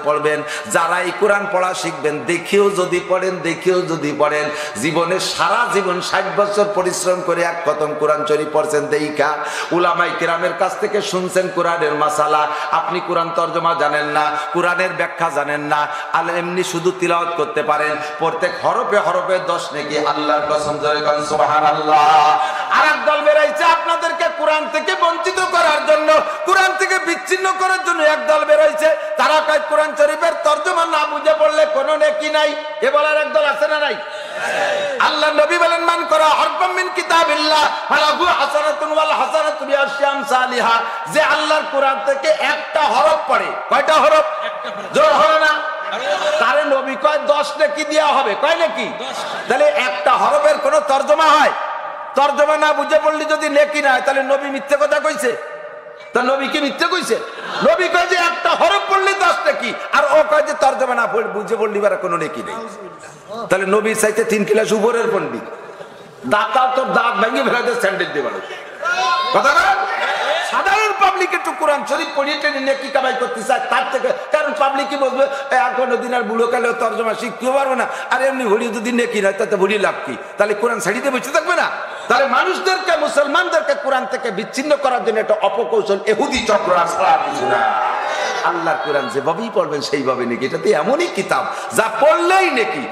Speaker 2: পড়বেন, যারাই কোরআন পড়া শিখবেন, দেখিও যদি পড়েন, দেখিও যদি পড়েন, জীবনে সারা জীবন 60 বছর পরিশ্রম করে 1 খতম কোরআন শরীফ পড়ছেন দেইখা, উলামায়ে কেরামের কাছ থেকে শুনছেন কোরআনের মাসালা, আপনি কোরআন তরজমা জানেন না, কোরআনের ব্যাখ্যা জানেন না, আর এমনি শুধু তিলাওয়াত করতে পারেন, প্রত্যেক হরফে হরফে 10 নেকি। আল্লাহর কসম, জোরে কোন সুবহানাল্লাহ। আরেক দল বেরাইছে আপনাদেরকে কোরআন থেকে বঞ্চিত করার জন্য, কোরআন থেকে বিচ্ছিন্ন করার জন্য এক দল বেরাইছে। তারা কয় কোরআন শরীফের তরজমা না বুঝে পড়লে কোনো নেকি নাই। এ বলার এক দল আছে না নাই? আল্লাহ নবী বলেন, মান করা হরফাম মিন কিতাবিল্লাহ ফালাহু হাসানাতুন ওয়াল হাসানাতু বিআশরি আমসালিহা। যে আল্লাহর কোরআন থেকে একটা হরফ পড়ে, কয়টা হরফ? জোর হবে না? তারে নবী কয় 10 নেকি দেয়া হবে। কয় নেকি? তাহলে একটা হরফের কোনো তরজমা হয়? তরজমা না বুঝে পড়লি যদি নেকি না হয়, তাহলে নবী মিথ্যে কথা কইছে? তা নবী কি মিথ্যে কইছে? নবী কয় যে একটা হরফ পড়লে 10 নেকি, আর ও কয় যে তরজমা না বুঝে পড়লি বারা কোনো নেকি নেই। তাহলে নবীর চাইতে 3 ক্লাস উপরের পণ্ডিত। দাঁতাল তোর দাঁত ভেঙে ফেলাতে স্যান্ডেল দিয়ে বাড়ো। কথা বল। সাধারণ পাবলিক একটু কোরআন শরীফ পড়িয়ে টেনে নেকি কামাই করতে চায় তার থেকে, কারণ পাবলিক কি বলবে, আর কোনোদিন আর বুড়ো কালেও তরজমা শিখতেও পারবে না, আর এমনি ভরি যদি নেকি নয় তাতে ভরি লাভ কি? তাহলে কোরআন ছাড়িতে বসে থাকবে না? তাহলে মানুষদেরকে, মুসলমানদেরকে কোরআন থেকে বিচ্ছিন্ন করার জন্য একটা অপকৌশল, এহুদি চক্র আসা কিছু না। আল্লাহর কোরআন যেভাবেই পড়বেন সেইভাবে নেকি। এটাতে এমনই কিতাব যা পড়লেই নেকি।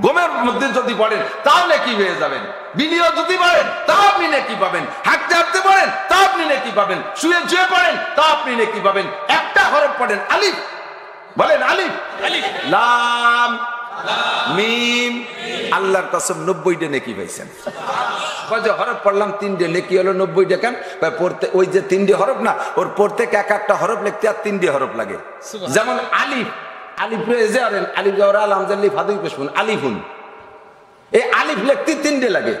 Speaker 2: গমের মধ্যে যদি পড়েন তাও নেকি হয়ে যাবেন, বিলিও যদি পড়েন তাও আপনি নেকি পাবেন, হাঁটতে হাঁটতে পড়েন তাও আপনি নেকি পাবেন, শুয়ে শুয়ে পড়েন তাও আপনি নেকি পাবেন। একটা হরফ পড়েন, আলিফ বলেন, আলিফ লাম মিম, আল্লাহর কসম 90টা নেকি পাইছেন। হরফ পড়লাম 3টে, নেকি হলো 90টা। কেন? পড়তে ওই যে 3টে হরফ না, ওর প্রত্যেক একটা হরফ লিখতে আর 3টে হরফ লাগে। যেমন আলিফ, আলিফ আলিফ জাওরা আলহামদুলিল্লাহ ফাদুই পেশমুন, আলিফুন, এই আলিফ লিখতে 3টে লাগে।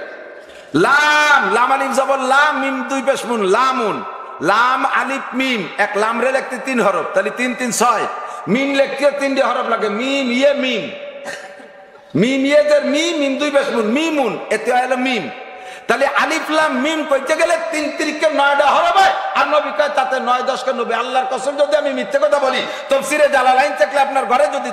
Speaker 2: লাম, লাম আলিফ জবর লাম, মিম 2 পেশমুন, লামুন, লাম আলিফ মিম, এক লাম রে লিখতে 3 হরফ, তাহলে 3 3 6। মিম লিখতে 3টে হরফ লাগে, মিম ইয়ে মিম, মিম ইয়েদের মিম, মিম 2 পেশমুন, মিমুন, এতে হলো মিম। তাহলে আলিফ লাম মিম কইতে গেলে 3 3কে 9টা হরফ হয়, আর নবী কয় তাতে 9 10 কে 90। আল্লাহর কসম যদি আমি মিথ্যে কথা বলি, তাফসীরে জালালাইন থাকলে আপনার ঘরে যদি